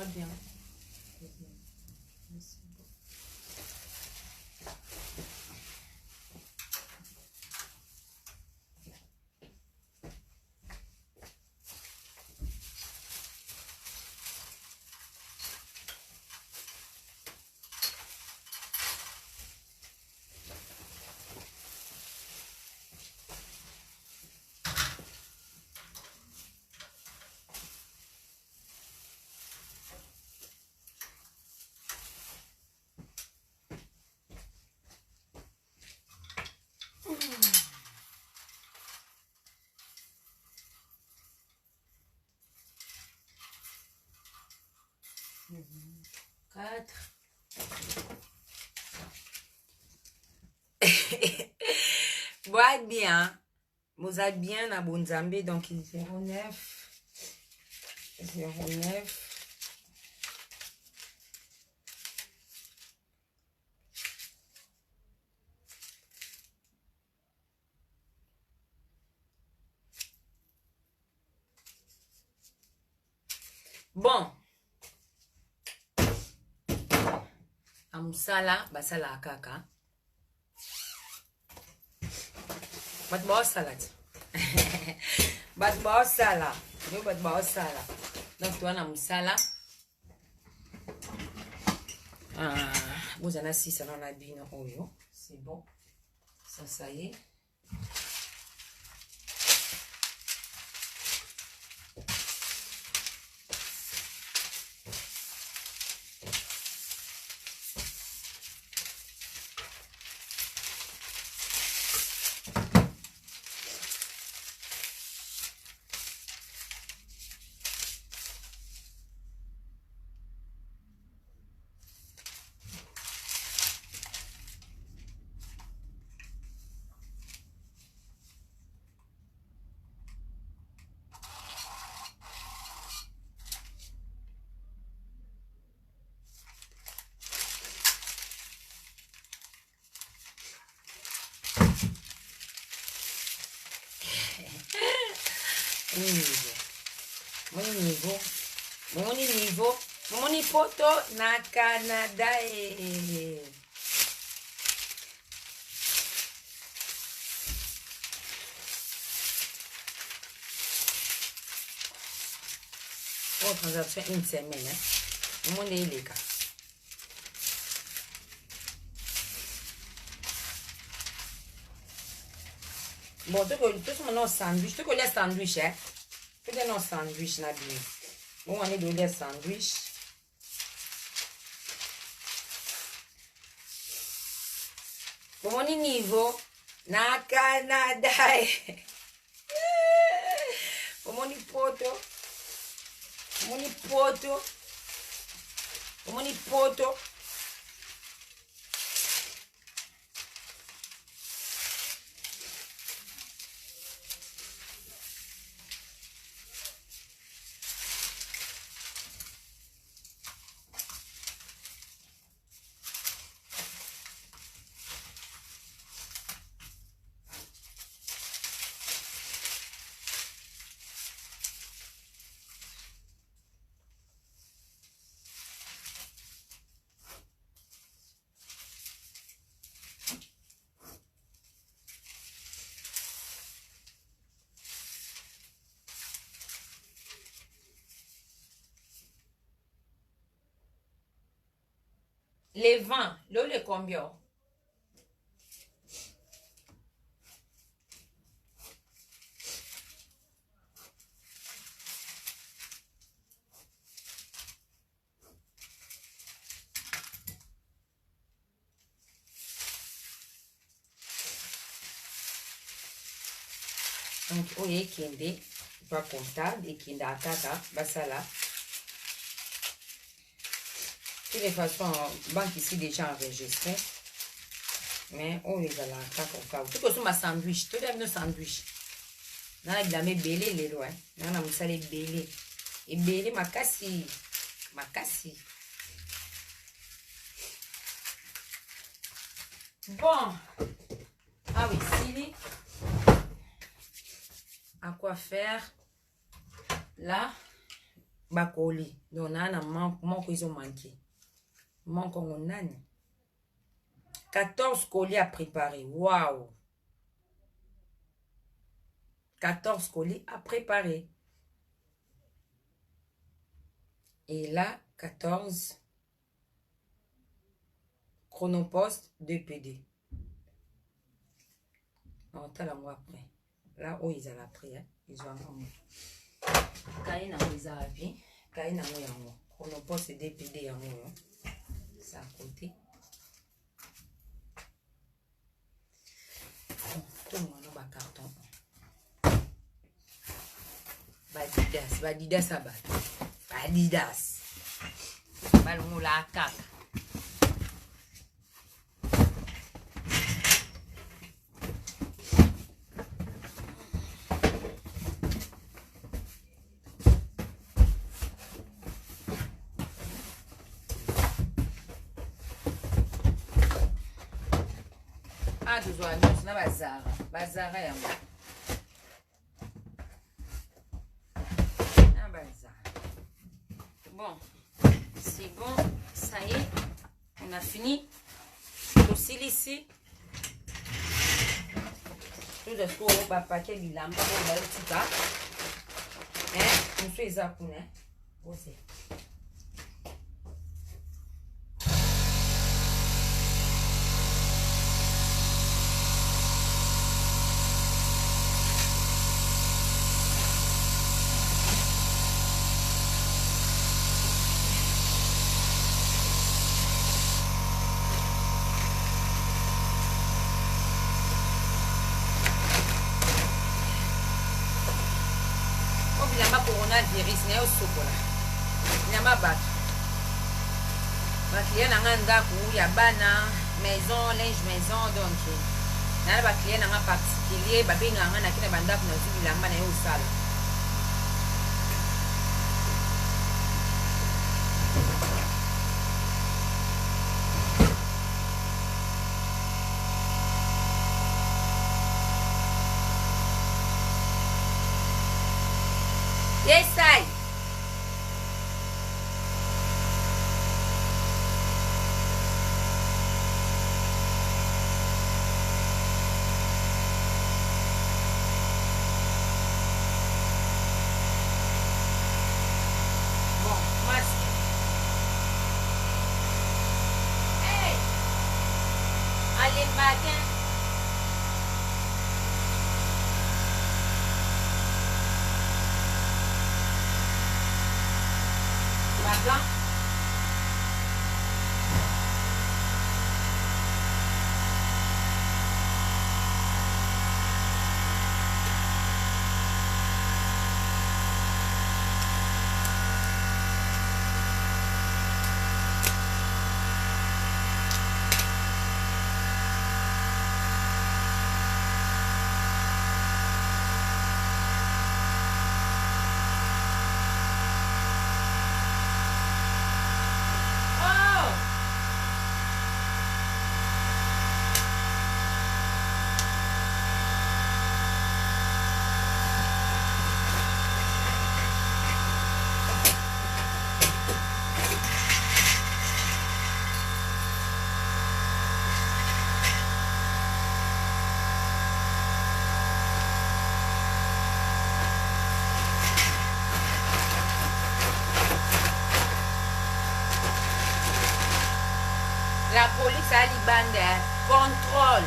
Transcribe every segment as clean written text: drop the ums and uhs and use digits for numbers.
bois bien. Quatre. Bois bien. Vous êtes bien à Bonzambé, donc 09. 09. Bon. Amusala, basala kaka. But boss salad. But boss salad. No, but boss salad. Donc, tu as la moussala. Vous en avez 6 dans la bine oyo. C'est bon. Ça y est. Mon poto na Canada Oh, transaction une semaine. Mon est les cas. Bon, tout mon sandwich, tout le sandwich, hein. Tout le sandwich na bien. Bon, on est dans le sandwich. Bon, mon niveau na Canada. Bon, mon poto. Mon poto. Les 20, là, le combien? Donc, oye, kende, pas comptable, et kende akaka, basala. De toute façon, banque ici déjà enregistré. Mais on les a là, au cas où. Tout comme ma sandwich, tout le sandwich. Dans la dame belé les lois. Dans la moussale belé. Et belé ma cassi. Ma cassi. Bon. Ah oui, Sylvie. À quoi faire? Là, bakoli. Donc, nana manque ils ont manqué. Manque on a 14 colis à préparer. Waouh! 14 colis à préparer. Et là, 14 chronopost 2PD. On va après. Là où ils ont appris, hein? Ils ont un Kaina ils ont appris. Kaina yango. Chronopost 2PD yango. C'est à côté. Tout le monde a un carton. Badidas abat. Badidas. Balon la caca. Ah, tu dois nous, c'est bazar. Bazar est un bazar. Bon, c'est bon, ça y est, on a fini. Aussi ici. Tout de suite, on va paquer du lampe, on va le petit pas. On fait les appuis, aussi. Coronavirus ne osokola nyama bato bakliye nanga ndako ya bana maison linge maison donc nana bakliye nanga particulier babenganga nakina bandako na zubilamba na ye osala yes I la police a libandé contrôle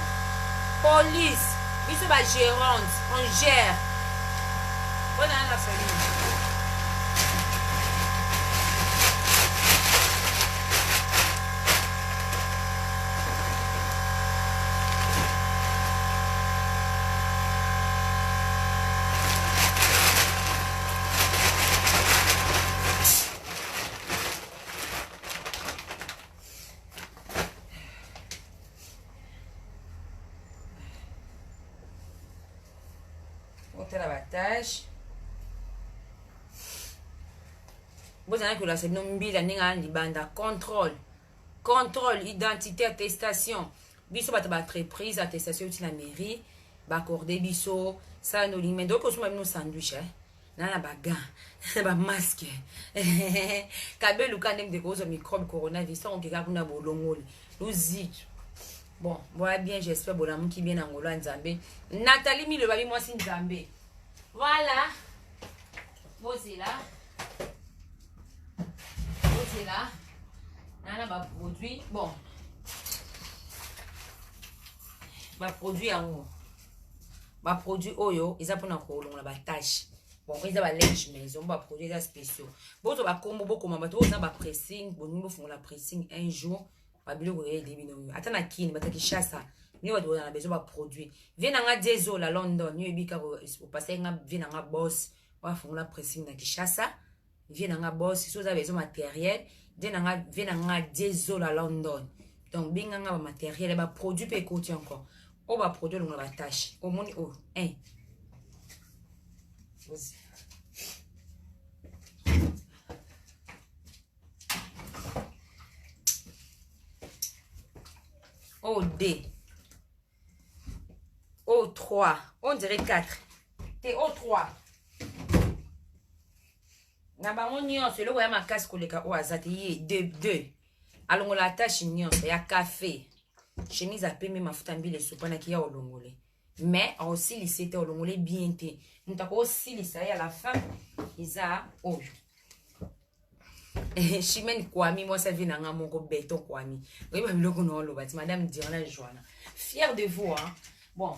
police biso ba gérante on gère on a la famille la battage. Vous avez que là c'est non bila ninga libanda contrôle identité attestation biso bata ba entreprise attestation uti la mairie ba accorder biso ça no limé donc on se même nos sandwich nana baga na ba masque kabelu kande de cause microbe coronavirus on kika kuna bolongoli luzit. Bon, voilà bien, j'espère bon amour qui bien en Ngolo Nzambe. Nathalie mi le babi moi si Nzambe. Voilà. Posez là. Posez là. Nana ba produit. Bon. Ba produit en haut. Ba produit oyo, ils a pour na kolonga ba tâche. Bon, ils a ba linge maison, ba produit ça spéciaux. Bon, to ba combo beaucoup mama to na ba pressing, bon nous font la pressing un jour. Babilo ko yeli bino. Atana kini bataki chassa. Ni wa do na besoin ba produit. Viens nga dezo la London, ni ebika ko passer nga viens nga boss. Wa font la pressing na Kishasa. Viens nga boss, so za besoin matériel. Viens nga dezo la London. Donc binga nga ba matériel ba produit pe côté encore. On va produire dans la tâche. Au moins, oh, hein. Oh, D. Oh, 3. On dirait 4. T, oh, 3. Naba on nyon, c'est le où ma casse koleka o azati 2. Alors on la tâche nyon, c'est ya café. Chemise à peme mafuta mbile supana kia olongole. Mais aussi lycée te olongole bien te. Mutako aussi lycée à la fin isa oh. Chimène Kwami moi ça vient nga moko béton Kwami. Oui ba biloko no lo bati madame Diana Joana. Fière de vous hein. Bon.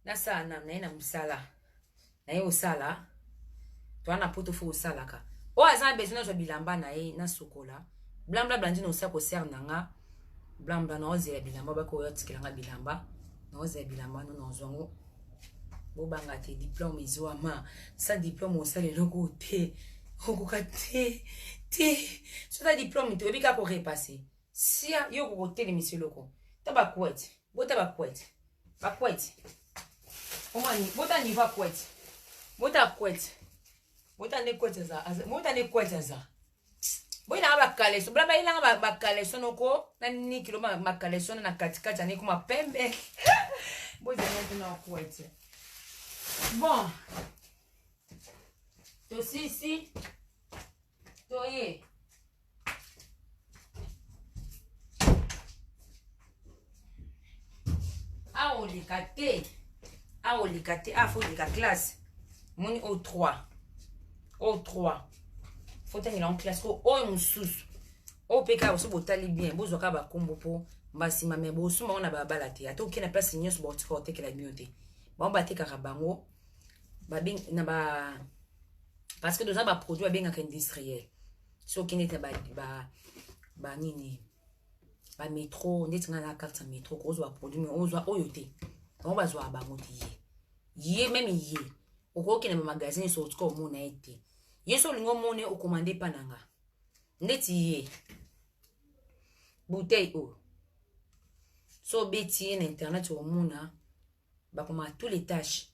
Na sa na musala. Na yo sala. To ana poto fo sala ka. O azan besoin zo bilamba na e na sokola. Blamba blandi no sa ko ser nanga. Blamba na oze bilamba ba ko yotikela nga bilamba na oze bilamba no nzongo bo banga te diplôme izo ma sa diplôme o sale loko te okuka te so ta diplôme te obika ko repasser si yo ko te le monsieur loko taba kwet bota ba kwet omani bota ni va kwet bota ne kwet za boy na ba kaleso blaba ila ba kaleso noko na ni kilo ma kaleso na katikati ani kuma pembe boy je na kwete bon to si to ye a olikate a faut lika classe moni au 3 faut tenir en classe ko o mususu o peka so botali bien bozo ka ba kombo po mbasima me bo suma ona ba balate ato kina place nyos bo tiko te kala miote ba mbate ka bango ba bing na ba parce que doza ba produit ba benga industriel so kine te ba nini ba métro ndetinga na carte métro ko zo ba produit mais on zo oyote on ba zo bango ti ye même ye o ko kina ba magasin so tiko mo na ete yeso lingo mone o commandé pananga ndeti ye bouteille o so beti na internet o mona ba koma tous les tâches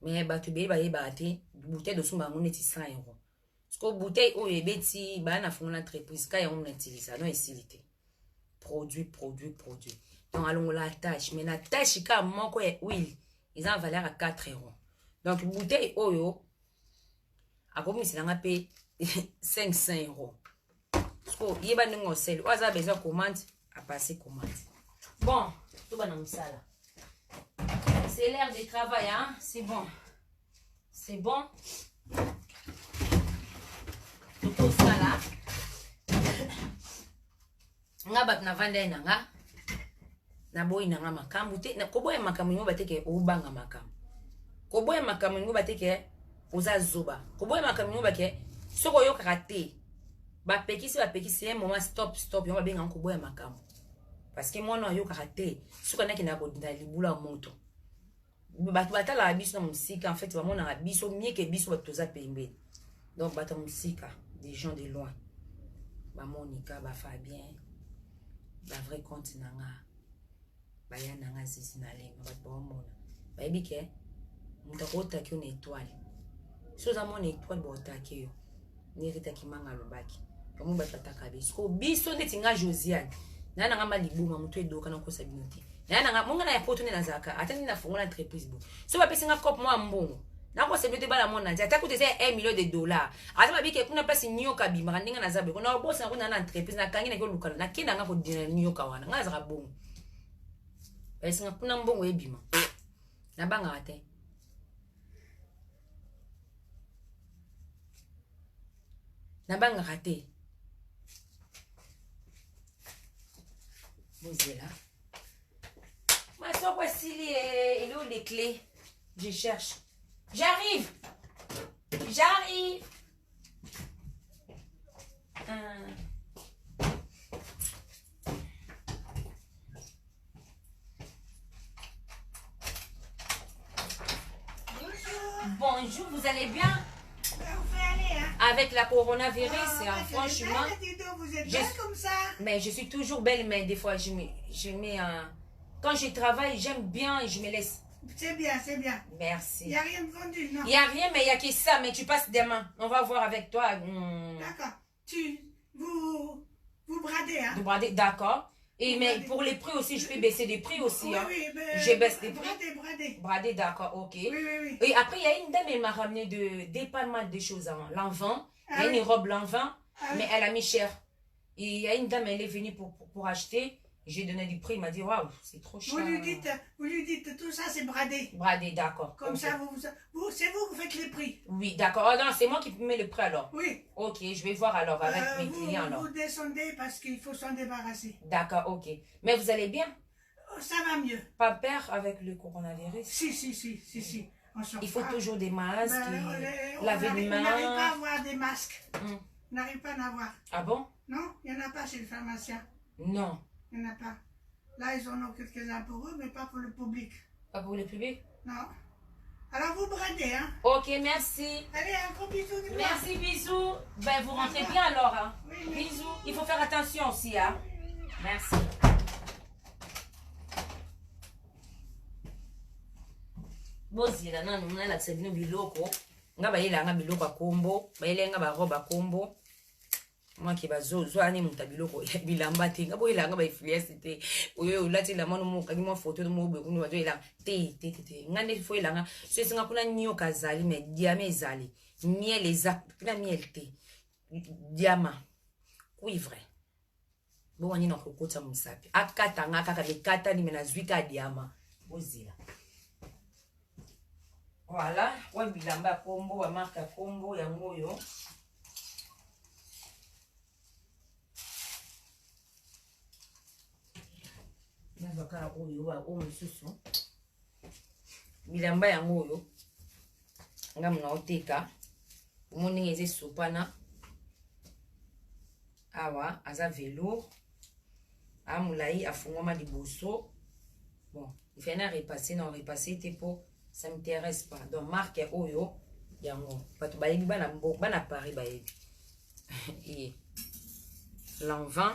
mais ba tu be ba yebate bouteille de sumba ngone ti 100 €. Parce bouteille o yebeti ba na fongona entreprise ka ya on utilise non isilité produit donc allons la tâche mais la tâche ka moko e huile ils en valeur à 4 €. Donc bouteille oyo a comme si l'on paye 500 €. Parce que y a pas de sel. On a besoin de commande à passer commande. Bon, tout va dans ça là. C'est l'heure de travail, hein? C'est bon. Tout ça là. Nga bat na vanda nanga. Na boy nanga makambu te. Na koboya makamu ngo bateke obanga makamu. Koboya makamu ngo bateke oza zoba koboye makamino bake soko yo karaté ba pekisi un moment stop yo ba benga koboye makamu parce que moi non yo karaté soko na kina ko dinda libula moto batu batala biso na musika en fait vraiment na biso mieux que biso batoza pembe donc bata musika des gens de loin ba Monica ba Fabien ba vrai compte nanga ba ya nanga sisi na lenga ba bomona ba ebike mutakota ki une étoile so za mon étoile botaki yo ni rita ki manga lobaki comme batata kabisi ko biso ndeti nga Josiane na nga malibuma mutu edoka na kosa binote na nga monga na ya poto ne na zaka atani na fongola entreprise bo so ba pesi nga cop moi mbongo Nako se mete bala mona dia. Ta coûte 1 million de dollars. Ata ba bike kuna place nyoka bimaka ndinga na zabe. Kuna boss na kuna na entreprise na kangi na ko lukala. Na kenda nga ko dina nyoka wana. Nga za bongo. Esi nga kuna mbongo ebima. Na banga ate. Na banga ate. Mozilla. Ma soeur, voici il est où les clés? Je cherche. J'arrive. J'arrive. Bonjour, vous allez bien? Avec la coronavirus, franchement. Vous êtes belle comme ça. Mais je suis toujours belle, mais des fois, je mets un... Quand je travaille, j'aime bien et je me laisse. C'est bien, c'est bien. Merci. Il n'y a rien de vendu, non? Il n'y a rien, mais il n'y a que ça. Mais tu passes demain. On va voir avec toi. D'accord. Vous bradez, hein? Vous bradez, d'accord. Et mais pour les prix aussi, je peux baisser des prix aussi. Oui, hein. oui, mais je baisse des prix. Bradez. Bradé, d'accord, ok. Oui, oui, oui. Et après, il y a une dame, elle m'a ramené pas mal de choses. Hein. L'envant. Il y a une robe l'envant, mais elle a mis cher. Et il y a une dame, elle est venue pour acheter. J'ai donné du prix, il m'a dit, waouh, c'est trop cher. Vous lui dites, tout ça, c'est bradé. Bradé, d'accord. Comme ça, c'est vous qui faites les prix. Oui, d'accord. Oh, non, c'est moi qui mets le prix alors. Oui. Ok, je vais voir alors avec mes clients alors. Vous descendez parce qu'il faut s'en débarrasser. D'accord, ok. Mais vous allez bien? Ça va mieux. Pas peur avec le coronavirus? Si. Il faut toujours des masques, laver les mains. On n'arrive pas à avoir des masques. On n'arrive pas à en avoir. Ah bon? Non, il n'y en a pas chez le pharmacien. Non. Il n'y en a pas. Là, ils en ont quelques-uns pour eux, mais pas pour le public. Pas pour le public? Non. Alors, vous bradez, hein? Ok, merci. Allez, un gros bisou du Merci, bisous. Ben, vous rentrez bien alors, hein? Oui. Bisous. Il faut faire attention aussi, hein? Merci. Bozila na nuna la tsebino biloko. Nga bayela nga biloko akombo, bayela nga ba roba kombo. Moi qui bazo ani muta biloko bilamba te nga boyela nga ba influence te. Oyo lati la mano mo kangi mo photo mo be kunu bazo ela te. Nga ne fo ela nga so singa kuna nyo kazali me diame ezali. Miel eza, kuna miel te. Diama. Cuivre. Bo wani na kokota musapi. Akata nga kaka bekata ni mena zwika diama. Bozila. Voilà, wa bilamba kombo, wa marque kombo ya ngoyo. Nazaka oyo wa o mususu. Bilamba ya ngoyo. Nga muna oteka. Moni eze supana. Awa, aza velours. Amulai afungoma liboso. Bon, il fait un repasser, non repasser te po. Ça ne m'intéresse pas. Donc, marque Oyo, yango. Parce que bana Paris baebi. Et l'envant,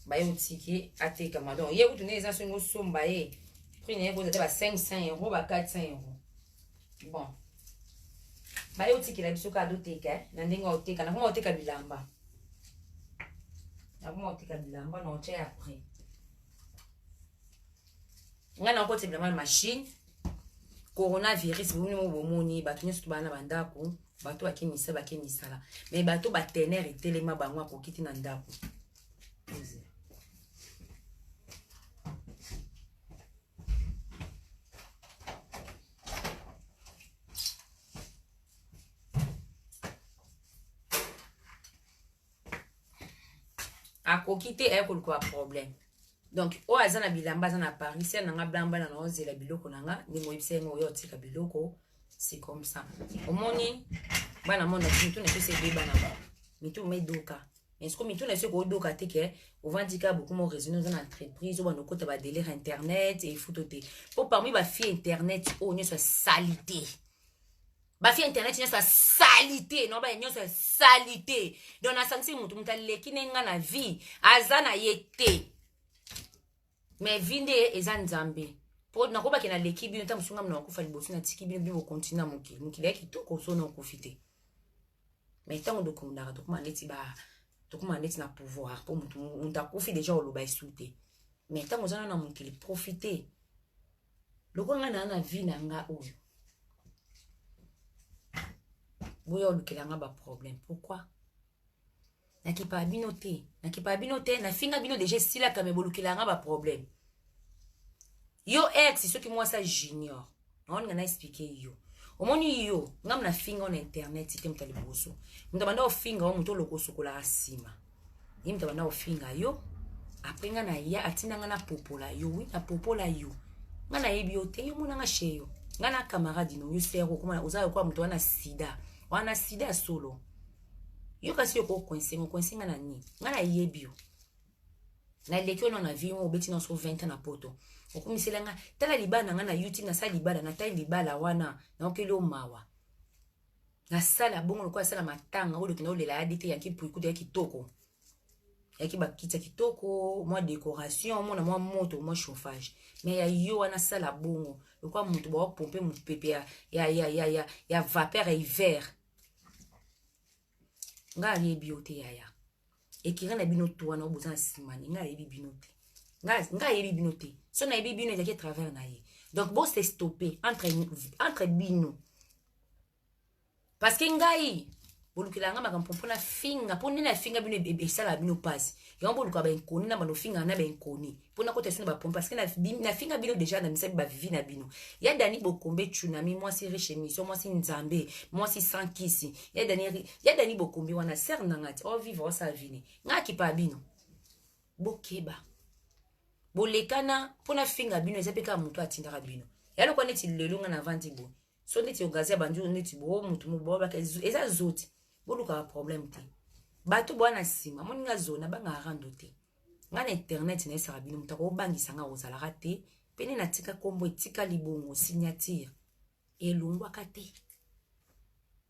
baye otiki ate kamadon. Ye vous tenez les anciens somba e. Prenez vous êtes à 500 €, ba 400 €. Bon. Baye otiki la biso ka do teka, na ndinga oteka, na kuma oteka bilamba. Na kuma oteka bilamba na oche après. Nga na kote bilamba machine. Coronavirus vous ne bomoni bato nyeso bana bandako bato akimisa bakimisala mais bato ba tener etelema bango akokiti na ndako akokite ekolukwa problème. Donc, o azana bilamba zana Paris, si on a blamba na oze la biloko nanga, ni mo ipse ngo yo tika biloko, c'est comme ça. Au moni, bana mona mitu na pese beba na ba. Mitu me doka. Mais ce que mitu na se ko doka teke, au vandika beaucoup mo raisonner dans entreprise, ou ba no kota ba délire internet et fototé. Pour parmi ba fille internet, o nyo soit salité. Ba fille internet nyo soit salité, non ba nyo soit salité. Donc na sanksi mutu mutaleki nenga na vie, azana yete. Mais vinde eza nzambe. Po na koba kena leki bino ta musunga mna kufa libosi na tiki bino bino continue mokili. Mokili yaki to ko so na kufite. Mais tant de kondara to kuma leti ba to kuma leti na pouvoir po mutu munta kufi déjà oloba isute. Mais tant ozana na mokili profiter. Loko nga na vie na nga oyo. boya olukelanga ba problème. Pourquoi? Nakipa bino te. Nakipa bino te. Na finga bino déjà sila kame bolukelanga ba problème. Yo ex, ce qui moi ça junior. On nga na expliquer yo. Omoni yo, ngam na finga on internet ite mtali boso. Mtabanda o finga o mto loko sokola asima. Mtabanda o finga yo. Après nga na ya atina nga na popola yo, oui na popola yo. Nga na yebi yo te yo mona nga sheyo. Nga na camarade no yo sero kuma oza kwa mtu wana sida. Wana sida solo. Yo kasi yo ko kwense nga na ni. Nga na yebi yo. Na leki ono na vi yo obeti na so 20 na poto. Okumisela nga tala libala nga na YouTube na sa libala na tai libala wana na okeli o mawa. Na sala bongo kwa sala matanga o lokina olela adite ya kipu ikude ya kitoko. Yaki bakita kitoko, moi décoration, moi na moi moto, moi chauffage. Mais ya yo wana sala bongo, lokwa mutu ba pomper mu pepe ya vapeur et hiver. Nga yebi ote ya. Ekira na bino to wana obuza simani, nga yebi bino te. Nga yebi bino te. So na yebi bino ezaki travers na ye. Donc bon c'est stoppé entre bino. Parce que ngai bolukilanga makampo mpona finga poni na finga bino ebesala bino pasi yombo luka ba nkoni na manofinga na ba nkoni pona kota sino ba pompe parce que na finga bino déjà na misabi ba vivi na bino ya Dani Bokombe tsunami moi si riche émission moi si nzambe moi si sans kisi ya Dani Bokombe wana ser nangati o vivre sa vie nga ki pa bino bokeba bolekana pona finga bino ezapeka mutu atindaka bino ya lokwa neti lelo nga na vandi bo so neti ogaze bandu neti bo mutu mo bo ba eza zoti boluka problème te bato bwana sima moninga zona banga rando te ngana internet na esara bino mutako obangisa nga ozala rate pene na tika kombo etika libongo signature elongwa kate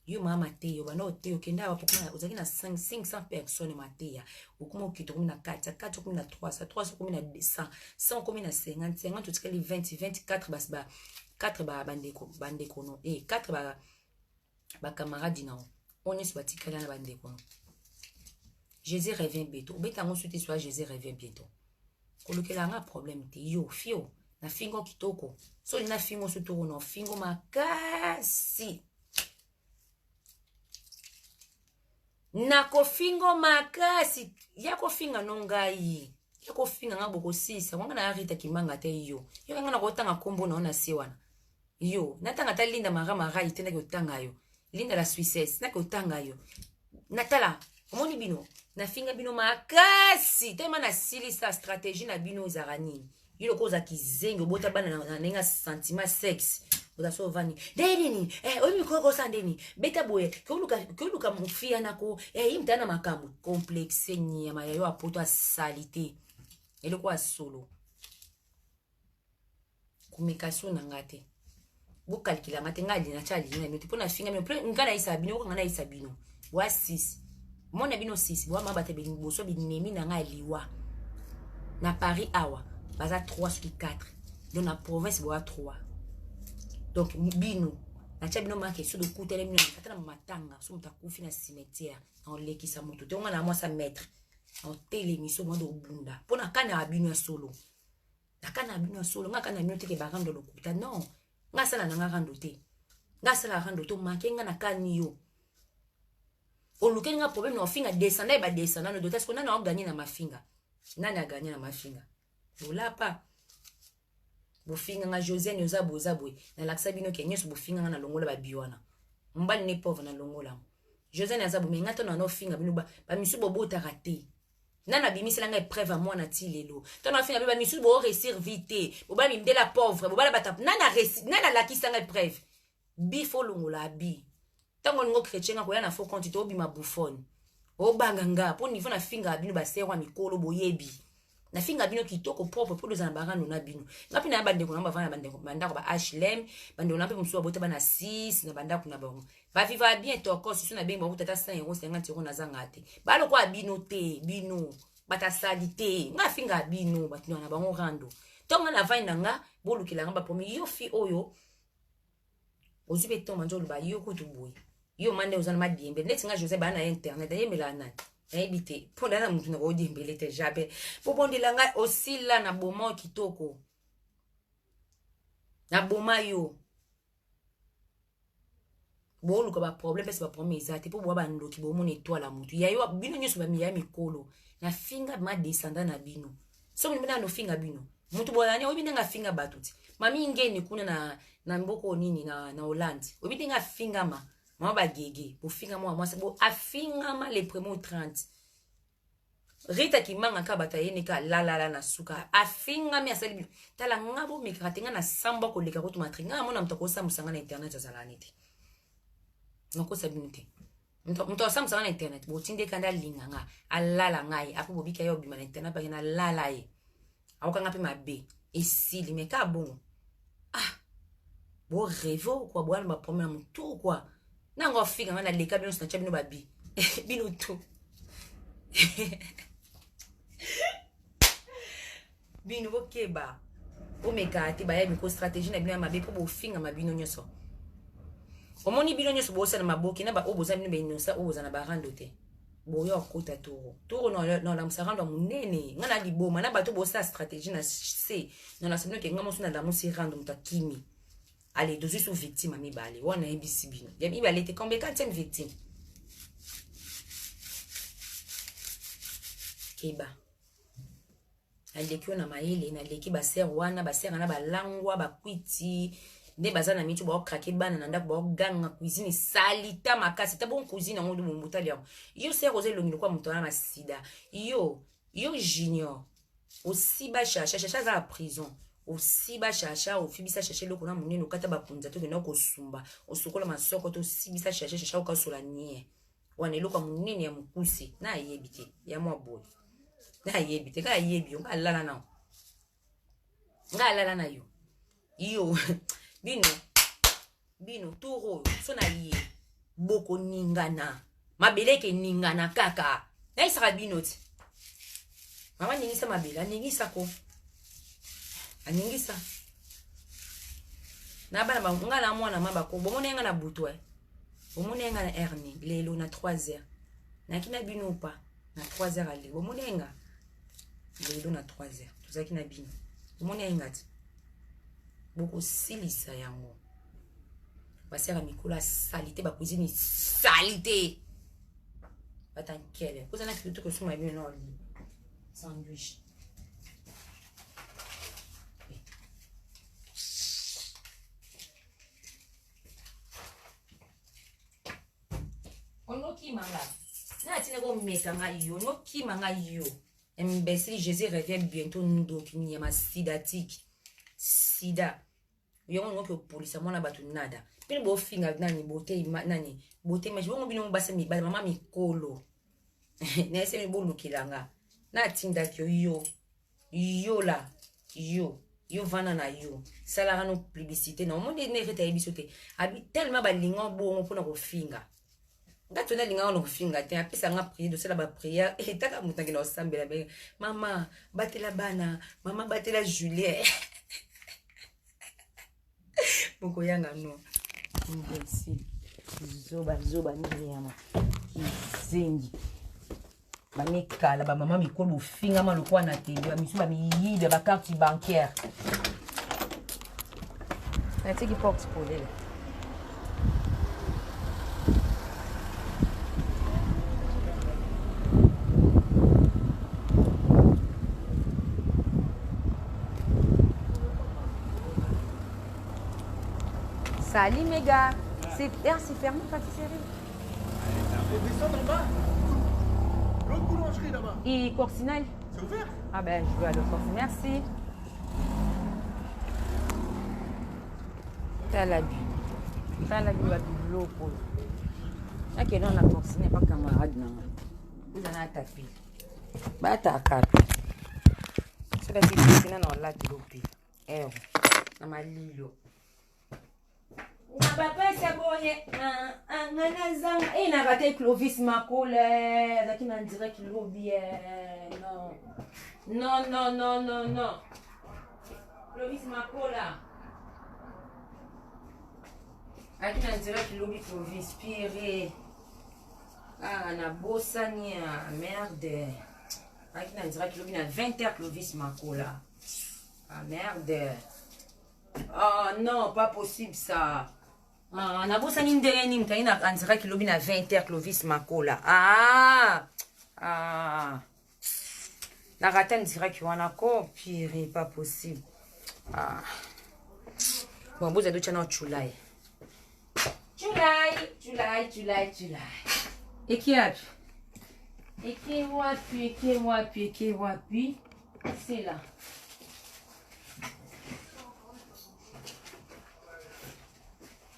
yo mama te yo bana te okenda bapokana ozaki na 500 personnes mateya okuma okito komi na 4 komi na 300 komi na 200 100 komi na 50 totika li 24 basba 4 bandeko no 4 ba camarade na on est sur batikala na bandeko no Jésus revient bientôt beta ngo suti soit Jésus revient bientôt kolokela nga problème te yo fio na fingo kitoko so na fingo sutoko no fingo makasi nako fingo makasi yako finga nongai yako finga nga boko sisa wanga na Rita Kimanga te yo nga na kotanga kombo na ona siwana yo natanga ta linda mara itenda kotanga yo linda la Suissesse na kotanga yo natala omoni bino na finga bino makasi tema na silisa stratégie na bino zarani yilo koza kizengo bota bana na nenga sentiment sexe bota so vani dedini omi koko sandeni beta boye koluka mufia nako imtana makamu complexe nyama yo apoto salite eloko asolo communication na ngate bo calculer ngate ngali na chali na mito pona finga mino ngana isa bino ngana isa bino wa 6 mona bino 6 bo mabate bino boso binemi na nga liwa na Paris awa baza 3 sur 4 dans la province bo 3 donc bino na cha bino make so de kutele bino na matanga so mutakufi na cimetière en lekisa moto te ngana moi sa maître en télémission moi do bunda pona kana bino solo nakana bino solo ngakana bino te ke barando lokuta non ngasala na ngakando te ngasala rando to make ngana kani yo oluke nga problème na finga descendre ba descendre no dotas ko nana o gagner na mafinga nana a gagner na mafinga bolapa bofinga nga Josiane yoza bozabwe na laksa bino ke nyeso bofinga nga na longola ba biwana mbali ne pauvre na longola Josiane azabu me ngata na no finga bino ba misu bobota raté nana bimisela nga épreuve à moi na tilelo tona finga ba misu bo réussir vite boba mi la pauvre boba la batap nana lakisa nga épreuve bifo longola bi tango ngo chrétien ko yana faux compte to bima bouffon o banganga po niveau na finga bino ba serwa mikolo boyebi na finga bino kitoko propre po dozana barano na bino ngapi na bande ko ngamba vana bande ko banda ko ba HLM bande on ape musuwa bote bana 6 na banda ko na ba va vivre bien to ko susu na bengo ko tata 100 euros 50 euros na zangate ba lo ko abino te bino bata salite nga finga bino batino na bango rando tonga na vaina nga bolukila ngamba pomi yo fi oyo ozibe to manjolo ba yo ko tuboy yo mande uzana madiembe neti nga Joseph bana internet ayemela nani ebite ponda na mutu na ko diembele te jabe po bondela nga osila na boma kitoko na boma yo Bo luka ba problème pesa ba problème ezate po bo ba ndoki bo mon étoile mutu. Ya yo bino nyoso ba mi ya mikolo. Na finga ma descendant na bino. So mbina no finga bino. Mutu bo yani obi nga finga batuti. Mami ngeni kuna na mboko nini na Hollande. Obi nga finga ma. Mama ba gege. Bo finga moi c'est bo afinga ma les primo 30. Rita ki manga ka bataye ka la na suka afinga mi asali bino. Tala ngabo mikratenga na samba ko leka ko tumatringa mona mtoko sa musanga na internet za zalanite. Noko sabino te. Mto sa musanga na internet bo tinde kanda linga nga alala ngai apo bobika yo bima na internet pa na lala ye. Awokanga pe mabe esili me ka bon. Ah. Bo revo kwa bwana ba premier mtu kwa. Nango fika nga na leka bino na chabino babi. Bino tu. Bino bokeba omeka te ba ya miko stratégie na bino ya mabe po bo finga mabino nyoso omoni bino nyoso bo sa na maboki na ba oboza bino be nyosa oboza na barando te bo yo kota toro no la msarando munene ngana liboma na bato bo sa stratégie na c no la sabino ke ngamo suna la musi rando mutakimi allez dozu sou victime mi bale wana ebisi bino ya mi bale te combien quantième victime keba aleki na maele na leki ba ser wana ba ser na ba langwa ba kwiti nde bazana mitu ba krake bana na ndako ba ganga cuisine salita makasi ta bon cuisine ngodo mumutali yango yo ser oze longilo kwa mutona na sida yo junior aussi ba chacha za la prison aussi ba chacha o fibisa chacha loko na munene okata ba punza to kena ko sumba osokola masoko to sibisa chacha okasola nie wana eloko munene ya mukusi na yebite ya mwa boy na yebi te ka yebi yo nga lala na yo bino toro so na ye boko ningana mabeleke ningana kaka na isaka bino ti mama ningisa mabela ningisa ko aningisa na bana ba nga na mwana maba ko bomone nga na butu bomone nga na hernie lelo na 3h na kina bino pa na 3h ale bomone nga lelo na 3h tozaki na bino omoni ngati boko silisa yango basera mikula salite ba cuisine salite batankele kozana kitu ko suma bino no sandwich ono ki manga na tine ko meka nga yo no ki manga yo imbécile Jésus revient bientôt nous donc il y a ma sida yo ngo ko police mona batu nada pini bo finga nani bote nani bote mais bongo bino basa mi ba mama mikolo na ese mi bolu kilanga na tinda kyo yo la yo vana na yo sala no publicité na monde ne reta ebisote abi tellement ba lingo bongo pona ko finga ngato na linga ono kufinga te apesa nga prier de cela ba prière et taka mutangela osambela be mama batela bana mama batela Julien boko yanga no imbécile zoba ni yama zengi bamekala ba mama mikolo finga ma lokwa na tele ba misu ba miyide ba carte bancaire na tiki porte pour les Salut mes gars, c'est fermé pâtisserie. Descends en bas. L'autre boulangerie là-bas. Et Corsinal? C'est ouvert? Ah ben je veux aller au Corsinal. Merci. T'as la bu. T'as la bu, la bu loco. Là que dans la Corsinal, pas camarade non. Vous en avez tapé. Bah t'as capé. C'est la petite Corsinal non là tu l'opé. Eh oh. Na malilo. Na papa saboye ngana zanga ina kate Clovis makole lakini on dirait qu'il lobby non Clovis makola lakini on dirait qu'il lobby Clovis pire na bosania merde lakini on dirait qu'il lobby na 20h Clovis makola merde oh non pas possible ça. Ah, na bosa ni ndenge ni mtani na anzira kilobi na 20h Clovis Makola. Ah. Ah. Na rata ndira ki wana ko pire pas possible. Ah. Bon, boza do chana chulai. Chulai. Eki api. Eki wapi. C'est là.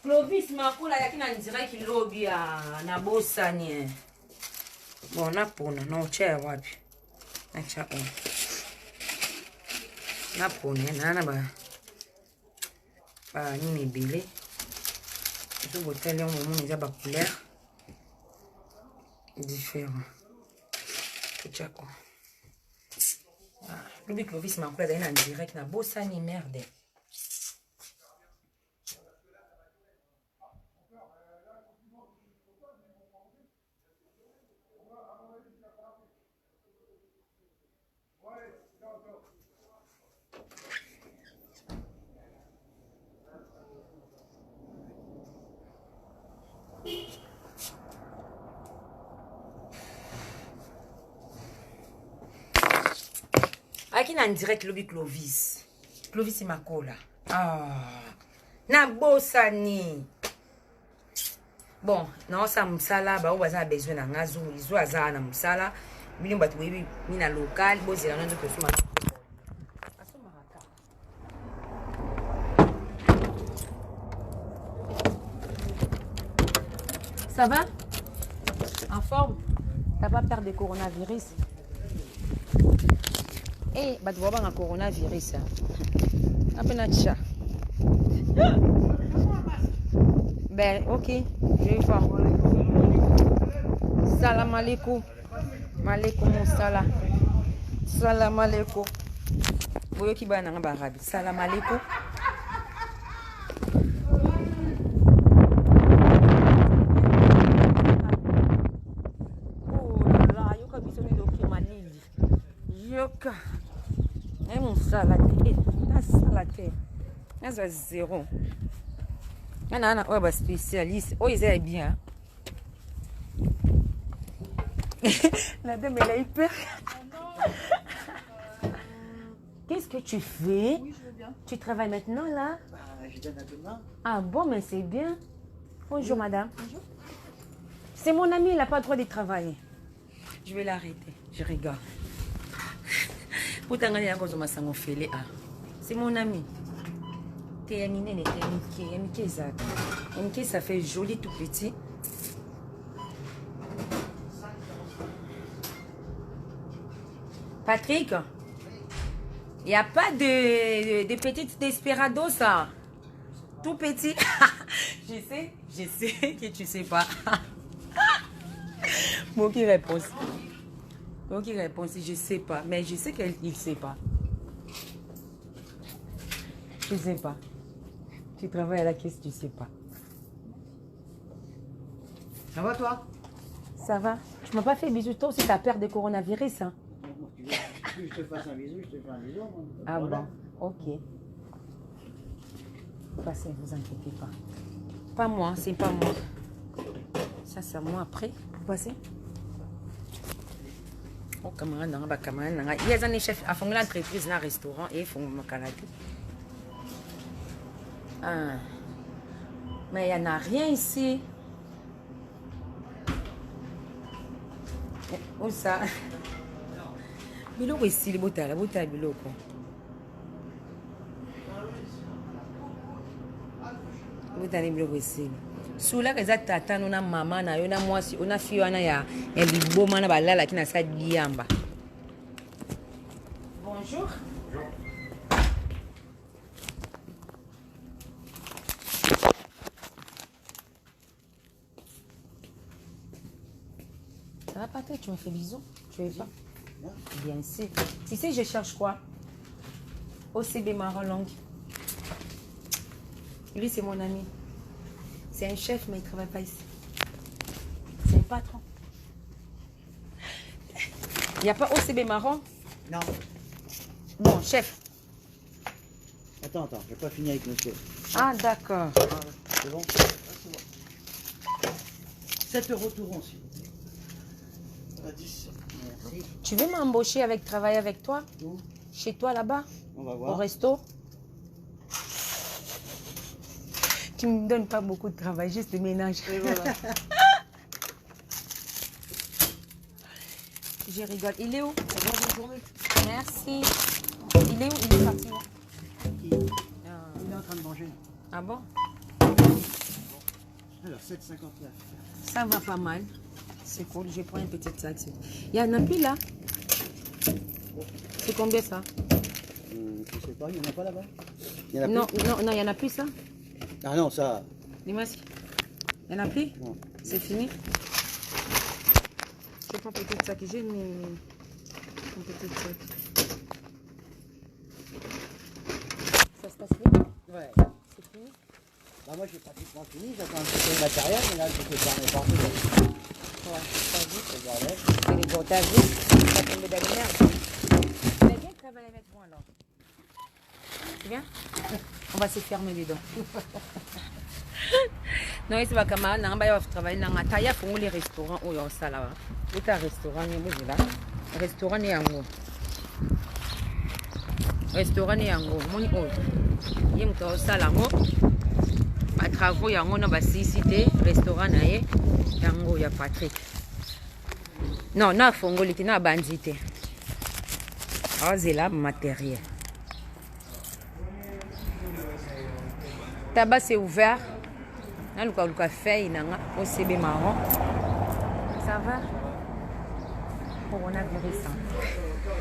Clovis Makola yakina ndira kilobi na bosa ni. Bon, napona na uche wapi. Acha on. Napona na ba nini belé. Je vais tellement au moment où ba couleur différent. Acha on. Ah, le Clovis Makola d'ailleurs en direct na bossa ni merde. Aki na direct lobi Clovis Makola. Ah. Na bossa ni. Bon, non ça msala ba obaza besoin na ngazu izo aza na msala. Bili mbatu webi mina local bozela nzo kusuma. Asoma raka. Ça va? En forme? T'as pas peur de coronavirus? Eh, bah tu vois pas un coronavirus. Un peu natcha. Ben, ok, je vais voir. Salam alaikum. Malaikum salam. Salam alaikum. Boyo ki ba na barabi. Salam alaikum. Oh là, yoka bisoni doki malili. Yoka. Et mon salade. La salade. C'est zéro. On a un spécialiste. Oh, ils est bien. La dame, elle a eu peur. Qu'est-ce que tu fais? Oui, je veux bien. Tu travailles maintenant là? Bah, je donne à demain. Ah bon, mais c'est bien. Bonjour madame. Bonjour. C'est mon ami, il n'a pas le droit de travailler. Je vais l'arrêter. Je rigole. C'est mon ami. Mickey, ça fait joli tout petit. Patrick, il n'y a pas de petites desperados, ça. Tout petit. Je sais que tu ne sais pas. Bon, qui répond? Bon, qui répond? Je ne sais pas. Mais je sais qu'il ne sait pas. Je ne sais pas. Tu travailles à la caisse, tu ne sais pas. Ça va toi? Ça va? Tu m'as pas fait bisous, toi aussi, t'as peur de coronavirus, hein? Si je te fasse un bisou, je te fais un bisou. Ah bon, ok. Passez, vous inquiétez pas. Pas moi, c'est pas moi. Ça, c'est moi après. Vous passez? Oh, camarade, il y a des chefs à fond l'entreprise dans un restaurant et ils font mon canapé. Ah. Mais il n'y en a rien ici. Où ça? Biloko ici, le botala biloko. Botala biloko ici. Soula que ça tata na maman na yo na mwasi ona fi wana ya liboma na balala kina sa diamba. Bonjour. Ça va Patrick, tu me fais bisous? Tu veux pas? Bien sûr. Tu sais, je cherche quoi? OCB marron longue. Lui, c'est mon ami. C'est un chef, mais il ne travaille pas ici. C'est un patron. Il n'y a pas OCB marron? Non. Bon, chef. Attends, j'ai pas fini avec monsieur. Ah, d'accord. C'est bon? 7 euros tout rond, s'il vous plaît. À 10. Merci. Tu veux m'embaucher avec travailler avec toi? Où? Chez toi là-bas? On va Au voir. resto? Tu ne me donnes pas beaucoup de travail, juste le ménage. Et voilà. Je rigole. Il est où? Bonne journée. Merci. Il est où? Il est parti où? Il est en train de manger. Ah bon? Alors, 7,59. Ça va pas mal. C'est cool. Je prends une petite sac. Il y en a plus là? C'est combien ça? Je sais pas, il n'y en a pas là-bas. Il y en a Non, plus? non, non, il n'y en a plus ça? Ah non, ça. Les masques? Il n'y en a plus? Non. C'est fini? Je prends peut-être ça que j'ai mis. Peut-être ça. Ça se passe bien? Ouais. C'est fini? Bah moi j'ai pratiquement fini, j'attends un petit peu le matériel, mais là je peux fermer partout. Ouais, t'as vu? C'est le bordel. C'est les gros, t'as vu? Ça tombe dans la merde. Mais viens travailler avec moi alors. Tu viens? On va se fermer les dents. Non, c'est pas comme ça. On va travailler dans les restaurants. Oh, ça là. Il y a un restaurant. Restaurant est en haut. Restaurant est en haut. Il y a un restaurant. À travaux, il y a un cité. Restaurant est en haut. Il y a Patrick. Non, non, Fongo, il y a un bandit. Ah, c'est là, matériel. Tabac, c'est ouvert. Là, le café, il y a un OCB marron. Ça va? Coronavirus.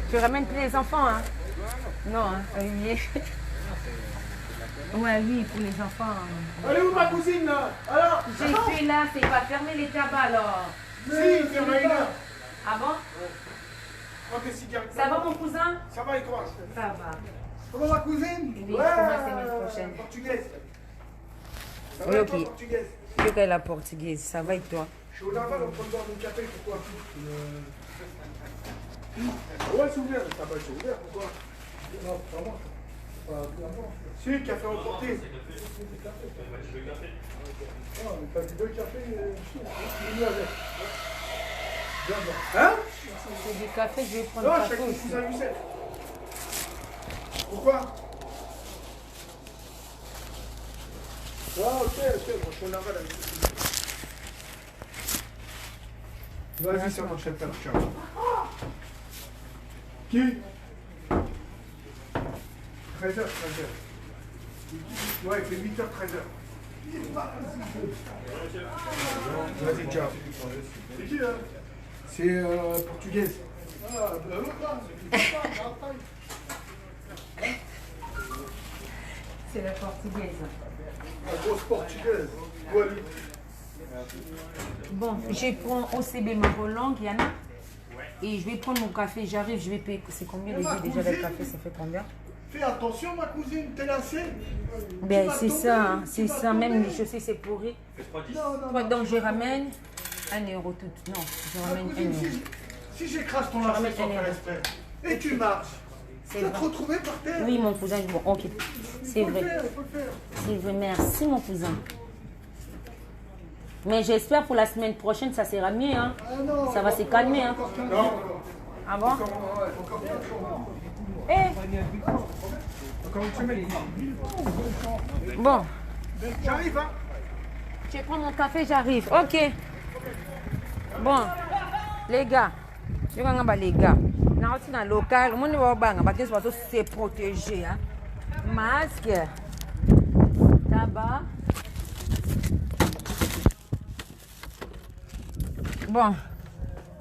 Tu ramènes plus les enfants, hein? Non, hein? Oui. Ouais, oui, pour les enfants. Elle est où ma cousine là? Alors? Je suis là, c'est pas fermer les tabacs alors. Si, fermez là. Ah bon? Ok, cigarette. Ça va mon cousin? Ça va et toi? Ça va. Comment ma cousine? Oui, comment c'est semaine prochaine? Portugaise. Ça Oui, va et ok. toi, portugaise? Je suis la portugaise, ça va et toi? Je suis au Laval, on prend le bord du café, pourquoi? Ouais, c'est ouvert, le tabac c'est ouvert, pourquoi? Non, pas moi. Si, café emporté. Ah, mais t'as dit 2 cafés, il est avec. Viens, viens. Hein? C'est du café, je vais prendre Non, le je café suis avec mon aussi. cousin Youssef. Pourquoi? Ah, ok, moi je suis au Laval avec lui. Vas-y, ça marche, ciao. Qui? 13h, 13h. Ouais, c'est 8h, 13h. Vas-y, ciao. C'est qui, là? C'est portugaise. Ah, C'est la portugaise. la grosse portugaise. Ouais, lui. Bon, je prends OCB marron longue, il y en a. Et je vais prendre mon café, j'arrive, je vais payer. C'est combien les yeux déjà le café, ça fait combien? Fais attention, ma cousine, t'es lassée. Ben c'est ça, hein, c'est ça, même les chaussées c'est pourri. Non. Donc je ramène 1 euro tout. Non, je Ma ramène 1 cousine, euro. si j'écrase ton Je lacet ramène sans un faire euro. exprès, et tu marches, C'est tu vas te vrai. retrouver par terre. Oui mon cousin, bon, ok. C'est Il faut le vrai. faire, il faut le faire. C'est vrai, merci mon cousin. Mais j'espère pour la semaine prochaine ça sera mieux, hein. Ah non, Ça va se calmer, hein. Non, Ah bon? encore Eh, bon, J'arrive, hein. je prends mon café, j'arrive. Ok. Bon, les gars, je vais les gars. Dans le local, on va se protéger. Hein. Masque, tabac. Bon,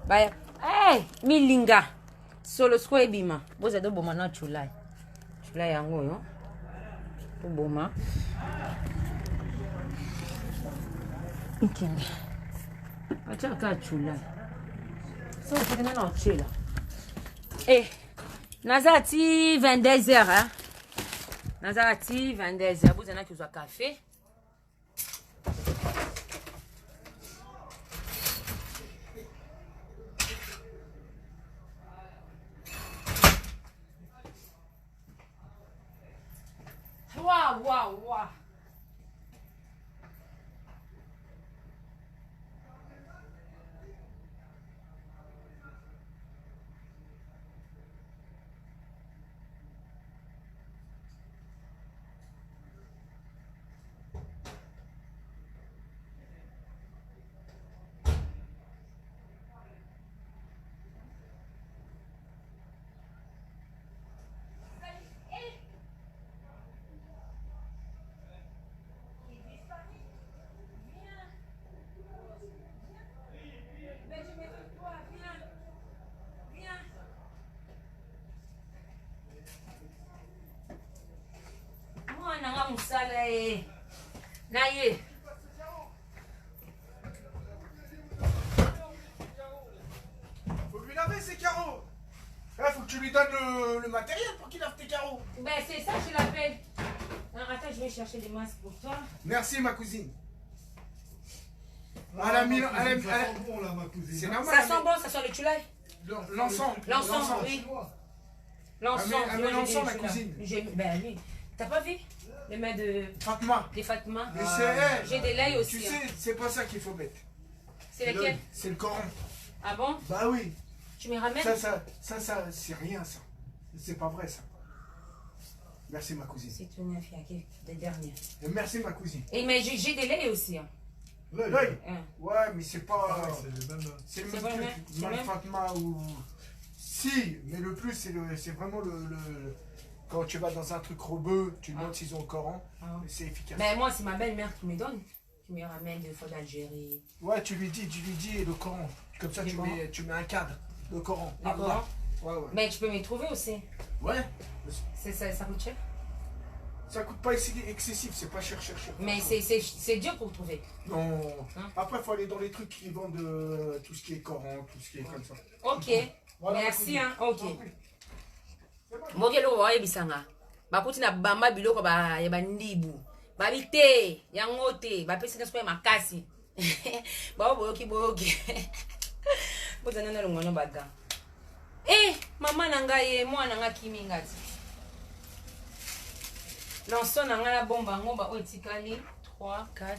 bah, hey, milinga. Solo square bima. Vous êtes bon maintenant, chulai. Chulai yango yo. Pour boma. Ikenge. Acha ka chulai. So vous venez non chela. Eh, nazati 22h hein. Nazati 22h. Vous en avez qui ont café. Waouh. mosala e na ye. Faut lui laver ses carreaux. Il faut que tu lui donnes le matériel pour qu'il lave tes carreaux. Ben c'est ça, je l'appelle. Attends, je vais chercher des masques pour toi. Merci ma cousine. Elle a mis... Ça sent bon là, ma cousine. C'est hein. normal. Ça sent bon, ça sent le chulai. L'encens. L'encens, oui. L'encens, Elle met l'encens, ma cousine. Ben oui. T'as pas vu les mains de... Fatma. des Fatma? Mais c'est elle. J'ai des laits aussi. Tu sais, c'est pas ça qu'il faut mettre. C'est lesquels? C'est le Coran. Ah bon? Bah oui. Tu me ramènes? Ça, c'est rien ça. C'est pas vrai ça. Merci ma cousine. C'est tout neuf, il y a des derniers. Et merci ma cousine. Et mais j'ai des laits aussi. Hein. L'œil. Hein. Ouais, mais c'est pas... C'est le même. C'est le C'est même pas le truc. même, c'est le Mal même. Fatma ou... Si, mais le plus, c'est vraiment quand tu vas dans un truc robeux, tu demandes s'ils ont le Coran, Ah. et c'est efficace. Ben moi, c'est ma belle-mère qui me donne. Qui me ramène des fois d'Algérie. Ouais, tu lui dis le Coran. Comme ça, Le Coran. tu mets un cadre. Le Coran. Le Allah. Coran. Ouais, ouais. Mais tu peux me trouver aussi. Ouais. Ça coûte cher. Ça coûte pas excessif, c'est pas cher. Mais c'est dur pour trouver. Non. Hein? Après, il faut aller dans les trucs qui vendent tout ce qui est Coran, tout ce qui est comme ça. Ok. Voilà, Merci. ma Hein. Ok. C'est bon. Moki eloko bayebisanga bakuti na bamba biloko ya bandibu babi te yango te bapesi na soki ya makasi boyoki bozana na longono bada mama na ngai ye mwana na nga kimi ngati lanso na nga na bomba yango baoyo etikali 3 4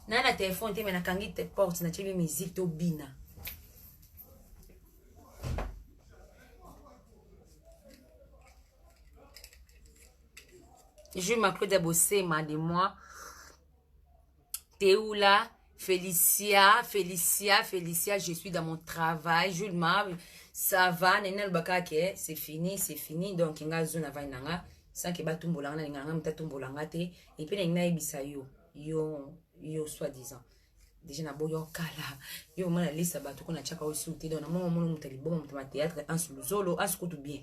na na telefone te me nakangi te porte na tyebi musique to bina Jules Maclaude Abosema de moi Théoula Félicia, je suis dans mon travail. Jules Ma, ça va, Nenel Bakake, c'est fini. Donc, inga zona va nanga, sans que batumbolanga, n'inga mtatumbolanga te, et puis n'inga ibisa yo soi-disant. Déjà na boyo kala, yo mana lisa batu kona chaka aussi te donc na mo mo mutali bon mutama théâtre en sous zolo, en sous tout bien.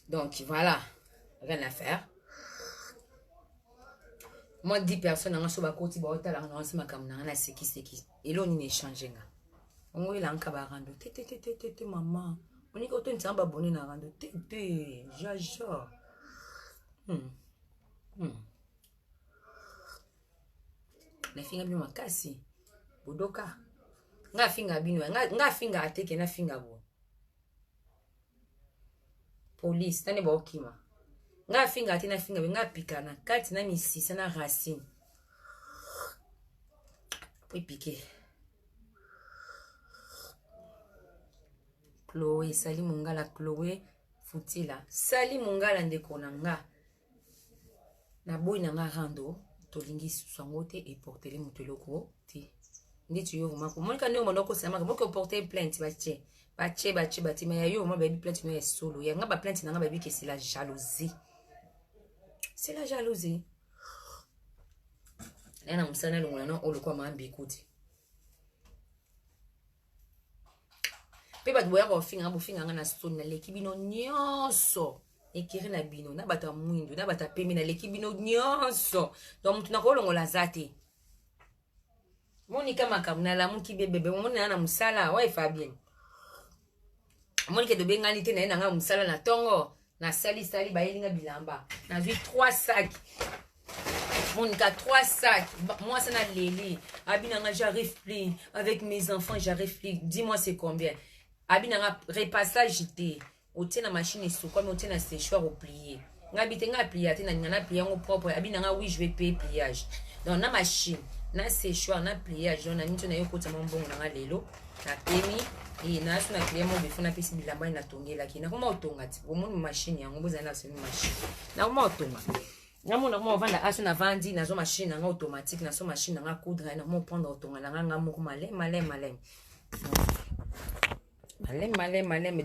Donc voilà, rien à faire. Moi 10 personnes en soba koti ba otala na sima kamna na seki et là on y échange nga on il anka ba rando te maman on y ko to ntamba boni na rando te jaja na finga bino makasi bodoka nga finga bino nga finga ateke na finga bo police tane ba okima nga finga ate na finga nga pikana kati na misisa na racine po piqué Chloé sali mongala Chloé futila sali mongala ndeko na nga na boy na nga rando tolingi sango te et porter moto loko ti nditi yo mako monika ndio monoko sama ko porter plainte bache mais yo mo baby plainte no solo ya nga ba plainte na nga baby que c'est la jalousie. C'est la jalousie. Nana musana lungula no olukwa mambi kuti. Pe bat boya ko finga nga na stone na leki bino nyonso. Ekiri na bino na bata mwindu na bata pemi na leki bino nyonso. Donc mutu na ko longola zate. Monika makamna la muki bebe mona na musala wa Fabien. Monika de bengani te na nga musala na tongo. Na sali ba yelinga bilamba na vu 3 sacs Monica 3 sacs moi ça na leli abinanga j'arrive plus avec mes enfants j'arrive plus dis-moi c'est combien abinanga repassage j'étais au na machine sous comme au na séchoir au plier ngabite nga plier te na plier ngo propre abinanga oui je vais payer pliage donc na machine na séchoir na pliage on a mis na yoko tama mbongo na lelo na pemi et na suna client befuna pesi bilamba na tongela kina koma otonga ti bomoni machine yango bozana na semi machine na koma otonga na mona koma vanda asu na vandi na zo machine na automatique na so machine na coudre na mo prendre otonga na nga moko malem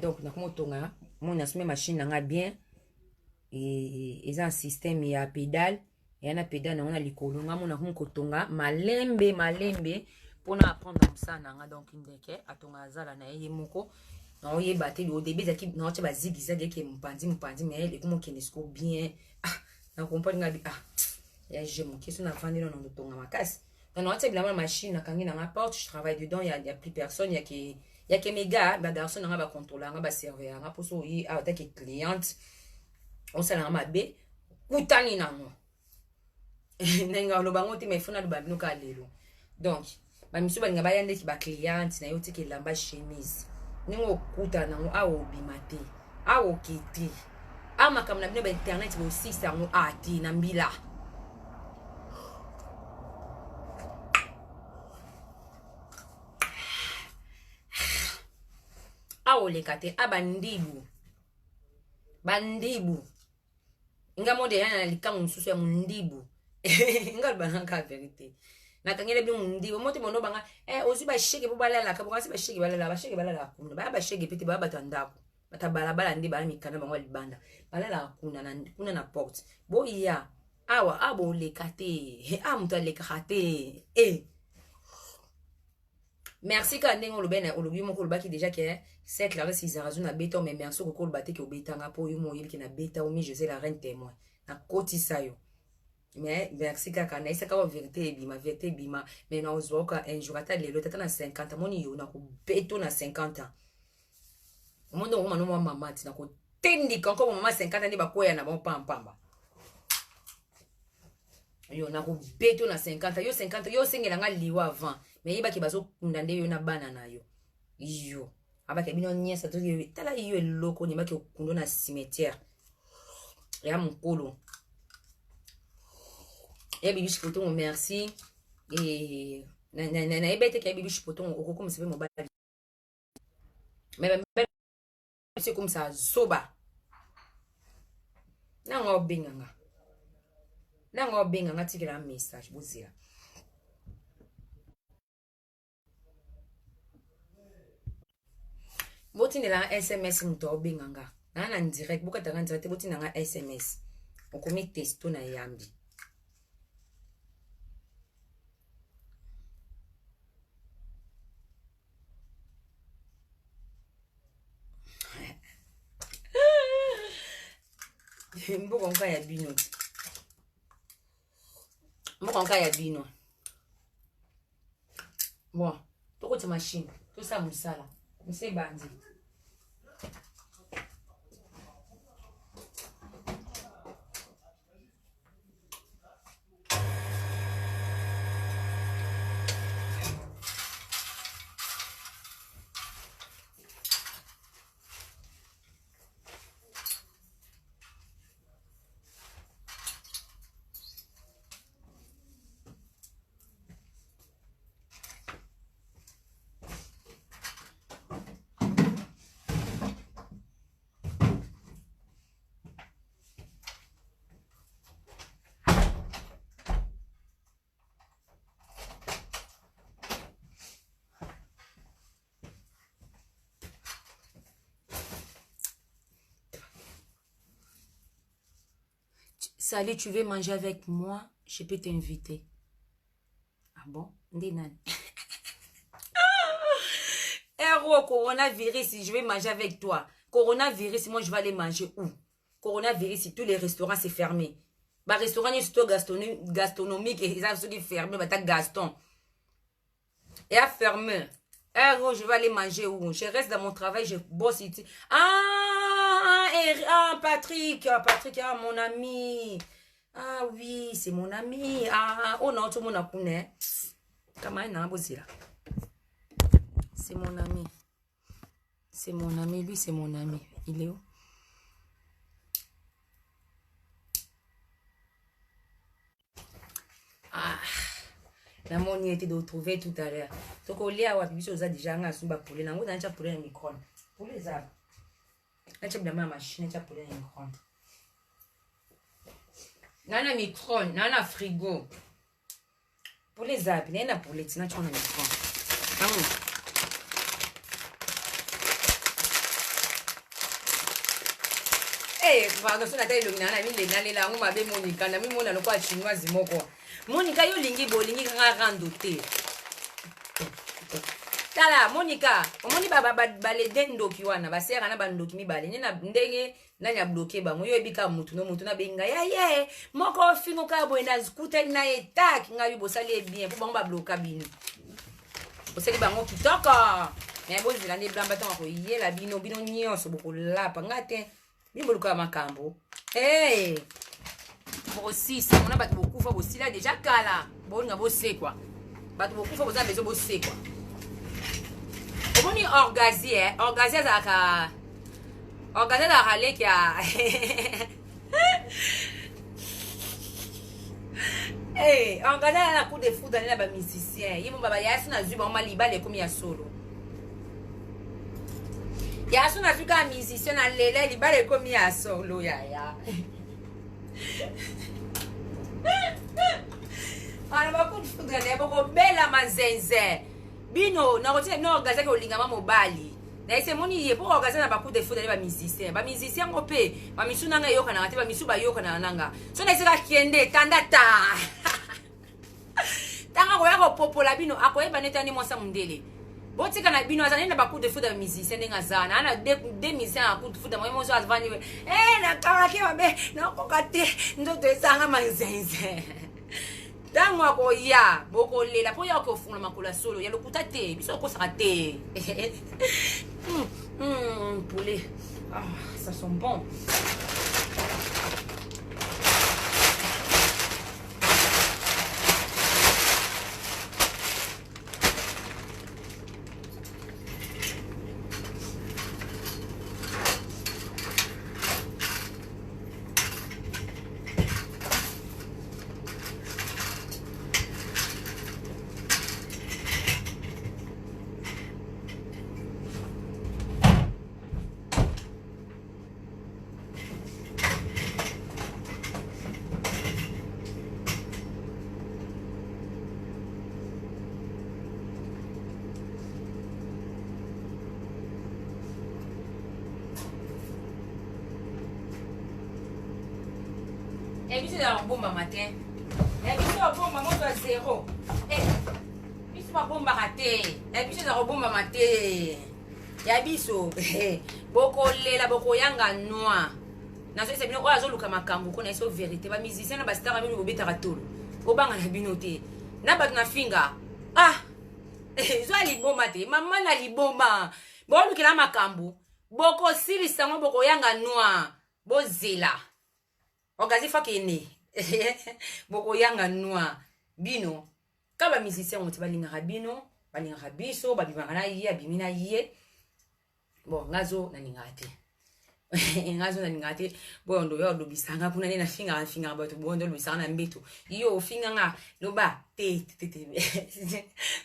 donc na koma otonga mona semi machine na bien et eza un système ya pédale et na pédale na likolo nga mona koma otonga malembe pour apprendre comme ça nanga donc ndeke atonga azala na ye moko na oye baté au début zaki na oche ba zigizag ke mpandi mais elle comme kenesko bien na comprendre ngabi ya je mon question na fandi non ndo tonga makasi na oche bila machine na kangi na ma porte je travaille dedans il y a plus personne il y a que mes gars ba garçon na ba contrôler nga ba serveur nga pour so yi attaque cliente on sala ma be kutani na mo nenga lo bango te me fona lo babino ka lelo donc ba miso ba ngaba yande ki ba client na yo tike lamba chemise ningo kuta na ngo awo bimate awo kiti ama kamna bino ba internet bo sisa ngo ati na mbila awo lekate abandibu bandibu inga mode yana likangu nsusu ya mundibu inga banaka vérité na kangele bi mundibu moti mono banga ozi ba shege bubalala ka banga si ba shege balala kuna ba shege pete ba batandako bata balabala ndi ba mikana bango libanda balala kuna na porte bo iya awa abo lekate amuto lekate merci ka ndengo lobena olobi moko lobaki déjà que c'est clair si zarazu na béton mais merci ko kolbate ke obetanga po yo moyebi ke na beta omi José la reine témoin na koti sayo mais merci ka kana isa ka vérité bima mais na ozoka un jour ata lelo tata na 50 moni yo na ko beto na 50 ans mondo ngoma no mama tina ko tendi kan ko mama 50 ans ni bakoya na bon pamba yo na ko beto na 50 yo 50 yo sengela nga liwa avant mais yeba ke bazo kundande yo na bana na yo abake bino nyesa to tala yo eloko ni make okundo na cimetière ya mukolo ya bibi chipoto merci et na ebete ke bibi chipoto okoko msebe mobali mais c'est comme ça soba na ngo benganga tikela message bozira boti nela SMS muto benganga na direct boka tanga direct boti nanga SMS okomi testo na yambi mboko nka ya bino bon toko ta machine to sa musala mse bandi Salut, tu veux manger avec moi? Je peux t'inviter. Ah bon? Ndinan. Héros, coronavirus, je vais manger avec toi. Coronavirus, moi je vais aller manger où? Coronavirus, tous les restaurants c'est fermé. Bah restaurant est surtout gastronomique et ça ceux qui fermé, bah t'as Gaston. Et à fermer. Héros, je vais aller manger où? Je reste dans mon travail, je bosse ici. Patrick, mon ami. Ah oui, c'est mon ami. Oh non, tout le monde a connu. C'est mon ami. C'est mon ami, lui c'est mon ami. Il est où? La monnaie était de trouver tout à l'heure. Donc au lieu d'avoir déjà un souba pour les langues, on a pour les micro. Pour les arbres. Nacha bila machine nacha pour les micro. Nana micro, nana frigo. Pour les arbres, nana pour les tina chona micro. Pardon, so nata ilumina na mile nale la ngoma be Monica na mi mona lokwa chinoise moko. Monica yo lingi bolingi nga rando te. Tala, Monica, omoni balede ndoki wana, basera na bandoki mibale, nina ndenge nani abloke bango, yo ebika mutu na benga, ye, moko fingo ka boenda skuta na etak, nga yu bosali bien, pou bango babloka bino. Bosali bango kitoko, mais bo zilande blanc baton ko yela bino nyonso boko lapa, ngate, biboluka makambo. Hey! Aussi, ça on a battu beaucoup fois aussi là déjà kala. Bon, on a bossé quoi. Battu beaucoup fois vous avez besoin bosser quoi. On est orgasé, orgasé à orgasé la râler qui a. Hey, orgasé la coup de fou dans les musiciens. Ils m'ont baba yasu na zuba on m'a libéré comme ya solo. Yasu na zuka musicien na lele libéré comme ya solo ya. Ana bakudi fudra ne boko bela manzenze bino na kotina no organiser ko lingama mobali na ese moni ye pour organiser na bakudi fudra ne ba musicien ngope ba misu nanga yoka na ngate ba misu ba yoka na nanga so na iseka kiende tandata tanga ko yako popola bino akoyeba netani monsa mundele botika na bino azana na bakudi fudra musicien ndenga zana ana de musicien akudi fudra mo mozo azvani na karake babe na kokate ndoto esanga manzenze tango ako ya boko lela po ya ko fungula makula solo ya lokuta te biso ko saka te poulet ah ça sent bon. Et puis c'est un bon matin. Et puis c'est un bon maman à zéro. Et puis c'est un bon raté. Et puis c'est un bon matin. Ya biso. Boko lela boko yanga noa. Na so c'est bien o azoluka makambo ko na so vérité ba musicien na ba star bino bobeta ratolo. Obanga na bino te. Na ba na finga. Ah. Zo ali bomba te. Mama na libomba. Bolu kila makambo. Boko siri sango boko yanga noa. Bozela. Ogazi fakene. Boko yanga noa. Bino. Kaba musicien on te balinga bino, balinga biso, babimanga na yie, abimina yie. Bon, ngazo na ningate. Ngazo na ningate. Bo ndo yo do bisanga kuna na finga bato bo ndo bisanga na mbeto. Yo finga nga loba te.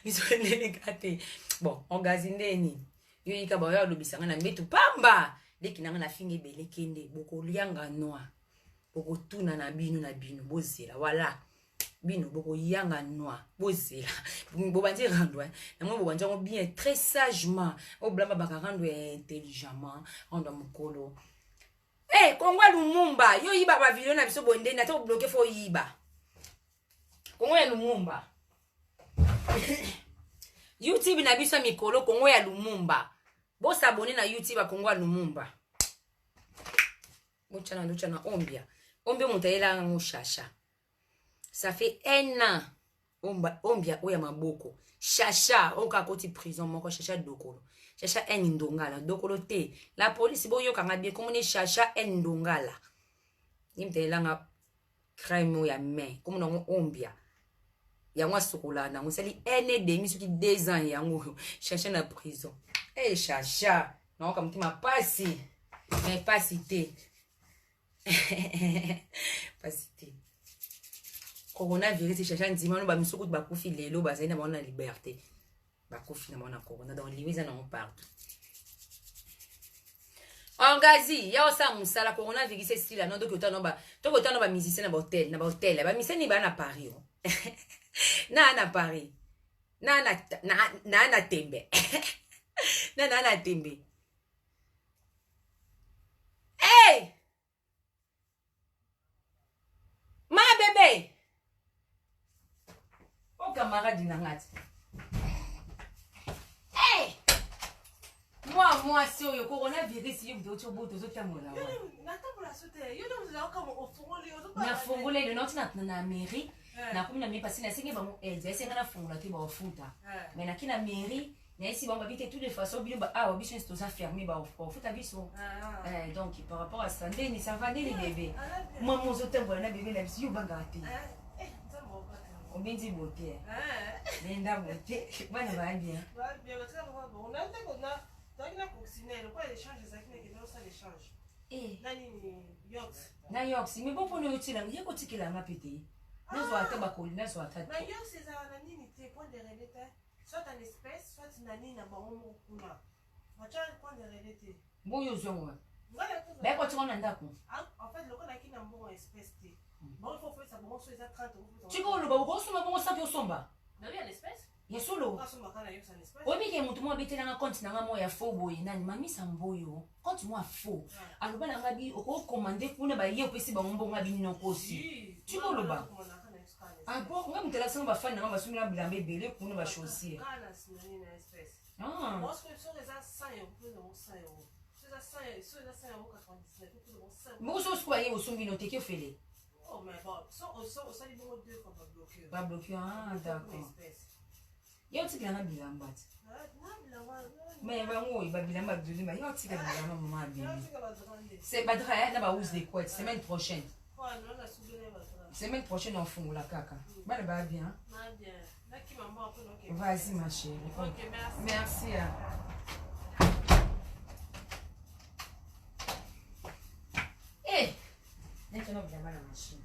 Biso ne ningate. Bon, ogazi ndeni. Yo yika ba yo do bisanga na mbeto pamba. Deki nanga na finga bele kende boko lianga noa. Boko tuna na bino bozela wala bino boko yanga noa bozela bobanzi rando na mo bobanzi bien très sagement o blamba baka rando intelligemment rando mukolo Kongwa Lumumba yo yiba ba video na biso bonde na to bloquer fo yiba Kongwa ya Lumumba YouTube na biso mikolo Kongwa ya Lumumba bo s'abonner na YouTube a Kongwa Lumumba bo chana ndo chana ombia mutaela ngo shasha. Ça fait 1 an. Ombia oya maboko. Shasha oka koti prison moko shasha dokolo. Shasha ndongala dokolo te. La police bo yo kanga bien komone shasha ndongala. Nimtaela nga crime ya main. Comme no ombia. Ya mwa sokola na ngosali ene demi soki 2 ans yango shasha na prison. Shasha. Na ka mtima pasi. Mais pasi te. Pasité coronavirus chacha ndimano ba misoko ba kofi lelo ba zaina na liberté ba kofi na mona corona dans liweza na on partout Angazi ya osa musala coronavirus c'est style non donc otano ba musicien na hôtel ba musicien ni ba na Paris na Paris na tembe na tembe Ma bébé. Oh camarade n'angati. Ah, moi, si on coronavirus, il y a d'autres bouts, d'autres temps là. Na fongola ile noti na mairie na kumi na mimi parce na senge ba mo aide senga na fongola te ba futa mais na kina mairie na ici ba bité tout de façon bien ba ah biso c'est ça fermé ba futa biso donc par rapport à ça ndeni ça va ndeni bébé moi mon zotembo na bébé na biso ba gâté on bien dit beauté nenda beauté bana ba bien on a donc la coccinelle quoi l'échange ça qui n'est que ça l'échange na yox mais bon pour nous utile il y a côté qui la m'a pété nous soit ta bakoli na soit ta na yox c'est ça la nini te point de relais soit en espèce soit nani na bango kuna macha point de relais te bon yo zongo ba ko tsona ndako en fait le kona ki na mbongo espèce te bon il faut faire ça bon soit ça 30 euros tu ko lo ba ko soma bon ça yo somba na bien espèce ya solo omi ke mutu mo bitela nga compte nanga mo ya faux boy nani mami samboyo compte mo faux aloba na ngabi oko commander kuna ba ye opesi ba mbongo ngabi no kosi tu ko lo ba ah bon nga mutela sanga ba fan nanga ba sumila bilamba ebele kuna ba chaussure ah moi ce que sur les 100 euros plus de 100 euros sur les 100 euros 99 plus de 100 mo so quoi ye osumbi no teke fele oh mais bon so ça dit bon deux fois pas bloqué ah d'accord yo tikila na bilamba ti mais ba ngo ba bilamba biduli ba yo tikila bilamba mama bien c'est badra na ba use de quoi semaine prochaine on fongo la caca ba ba bien vas-y ma chérie ok merci eh maintenant bien la machine.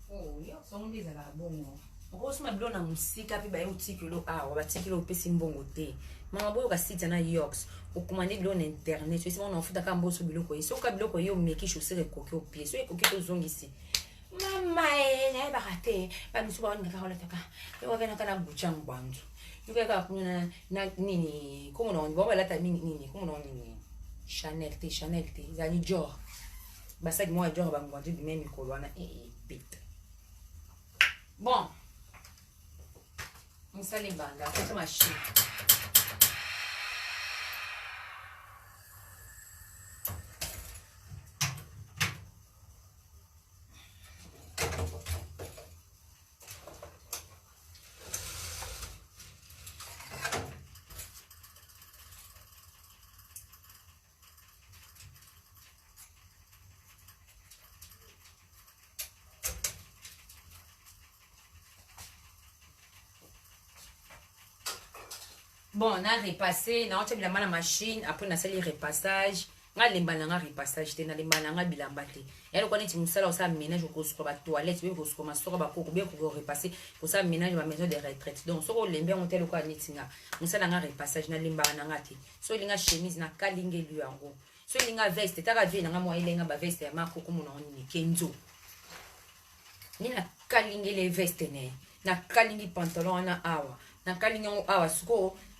Oh, yo sonde za la bongo. Okosoma bilo na musika pe ba yo tikilo awa ba tikilo pesi mbongo te. Mama boyo ka site na yox. Okumane bilo na internet. So sima na futa ka mboso bilo ko. So ka bilo ko yo meki chaussure koki au pied. So koki to zongisi. Mama na ba rate. Ba misu ba ngaka hola taka. Yo wa kana kana buchang bantu. Yo ka kuna na nini. Komo na ba la ta nini. Komo na nini. Chanel te. Zani Dior. Ba sa mo Dior ba ngwantu bi même ko wana bit. Bon, on s'allume banga, c'est ma machine. Bon, on a repassé, on a mis la machine, après on a fait le repassage. On a le repassage, on a le bilambate. Et alors, quand on a fait ménage, on a fait toilette, on a fait repasser pour ça ménage à la maison de retraite. Donc, si on a fait on a fait le repassage, on a fait so il y a chemise, on a kalingé lui en gros. So il y a veste, tu as vu, on a une veste, on a une kenzo. On a kalingé les vestes, on a kalingé pantalon, on a awa. On a kalingé awa,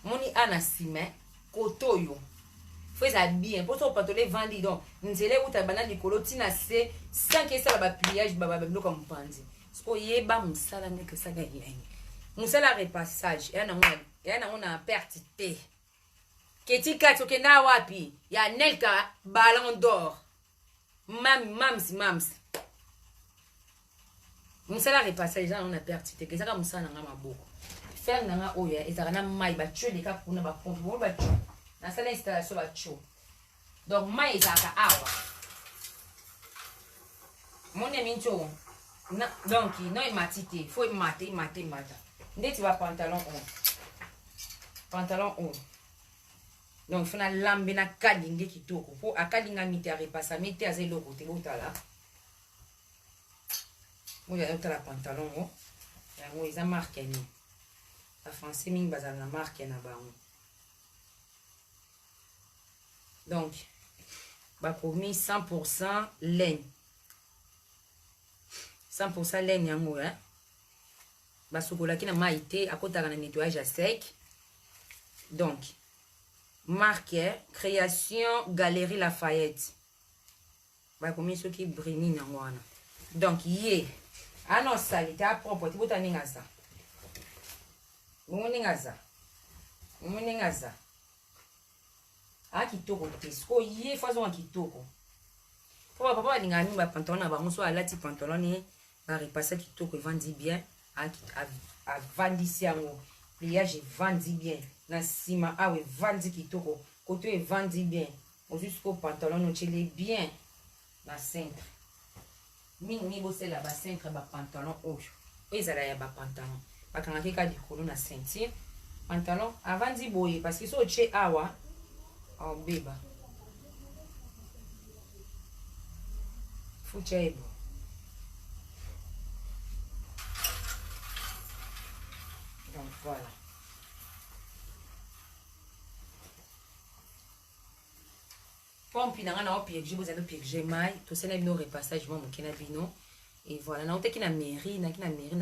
moni ana sime kotoyo fais bien pour ça pantalon vendre donc nzele uta banana likolo tina se sans que ça ba pliage ba bloka mpandi sko yeba musala ngeke ça gagne musala repassage yana ngona perte te ketika tokenda wapi ya nelka ballon d'or mams musala repassage yana ngona perte te ke ça ka musala ngama maboko faire nanga oya ezaka mai ba tcho de ka kuna ba pompe bo ba tcho na sala installation ba tcho donc mai ezaka awa mon ami tcho na donc non matite faut mata ndeti ba pantalon on donc fona lambe na kalinge kitoko po akalinga mite a repassa mite azelo côté botala mo ya otala pantalon o ya mo eza marque ni la français ming bazal na marque na bango donc ba promis 100% laine 100% laine yango hein ba sokola ki na maite akotaka na nettoyage à sec donc marque création Galerie Lafayette ba promis ce qui brille na wana donc yé ah non ça il était à propre tu botaninga ça Moningaza. Moningaza. Ah, kitoko te. Sko ye façon kitoko. Pour papa balinga mi ba pantalon na bango so alati pantalon ni ba repasser kitoko vandi bien. A vandisi yango. Pliage vandi bien. Na sima awe vandi kitoko. Côté vandi bien. Jusqu'au pantalon no chele bien. Na centre. Mingi bose la ba centre ba pantalon oyo. Ezala ya ba pantalon. Bakanga keka dikolo na ceinture. Pantalon avandi boye parce que so che awa en beba. Fuchaibo. Donc voilà. Pompi na ngana opiek je bozana opiek je mai to sena bino repassage mo mokena bino et voilà na oteki na mairie na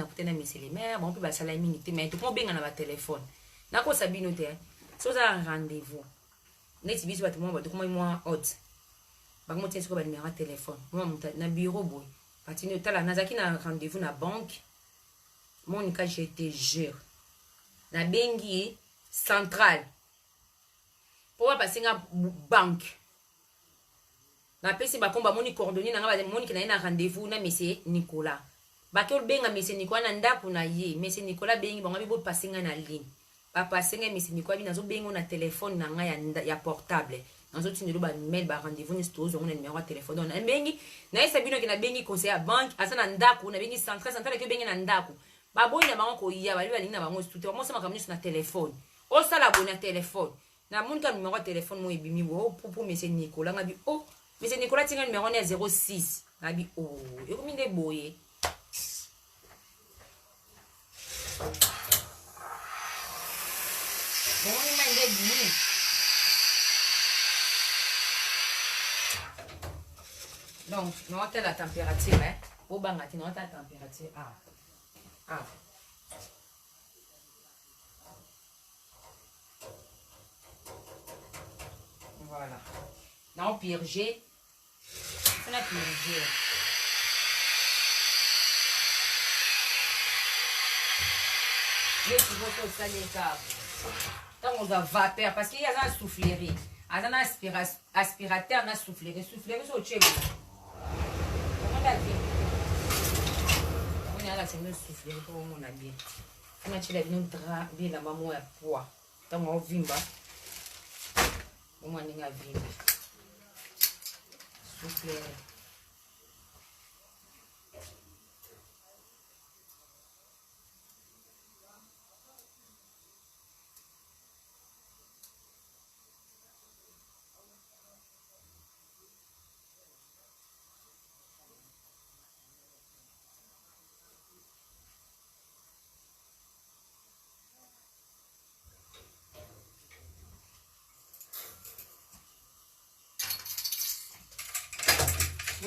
kutena monsieur le maire bon pe ba sala mingi te mais to ko benga na ba téléphone na ko sabino te so za rendez-vous neti biso bato mo ba to ko moi hot ba mo tesi ko ba numéro de téléphone mo na bureau boy patino tala nazaki na rendez-vous na banque Monica je te jure na bengi centrale pour passer na banque na pesi ba komba moni coordonnées na nga ba moni ki na rendez-vous na monsieur Nicolas ba ke benga monsieur Nicolas na ndaku na ye monsieur Nicolas bengi ba ngabi bo passer na ligne ba passer na monsieur Nicolas bi nazo bengo na téléphone na nga ya portable nazo tindelo ba mail ba rendez-vous ni stozo na numéro de téléphone na bengi na esa bino ki na bengi conseil à banque asa na ndaku na bengi centrale ke bengi na ndaku ba boyi na bango ko ya ba li na bango studio mo sama kamni na téléphone o sala bona téléphone na moni ka numéro de téléphone mo ebimi bo pour monsieur Nicolas ngabi oh Monsieur Nicolas tient le numéro 06. Nabi oh, et comme il est boyé. Bon, il m'a dit. Donc, notez la température, hein. Au bangati, notez la température. Ah. Voilà. Non, purger. On a purgé. Les petits bouteilles, ça les câbles. Tant on doit vapeur, parce qu'il y a un soufflerie. Il y a un aspirateur, un soufflerie. Soufflerie, c'est autre chose. On a bien. On a là, c'est une soufflerie pour on a bien. On a tiré une drap, bien la maman à poids. Tant on vimba. On a vimba. Soufflerie.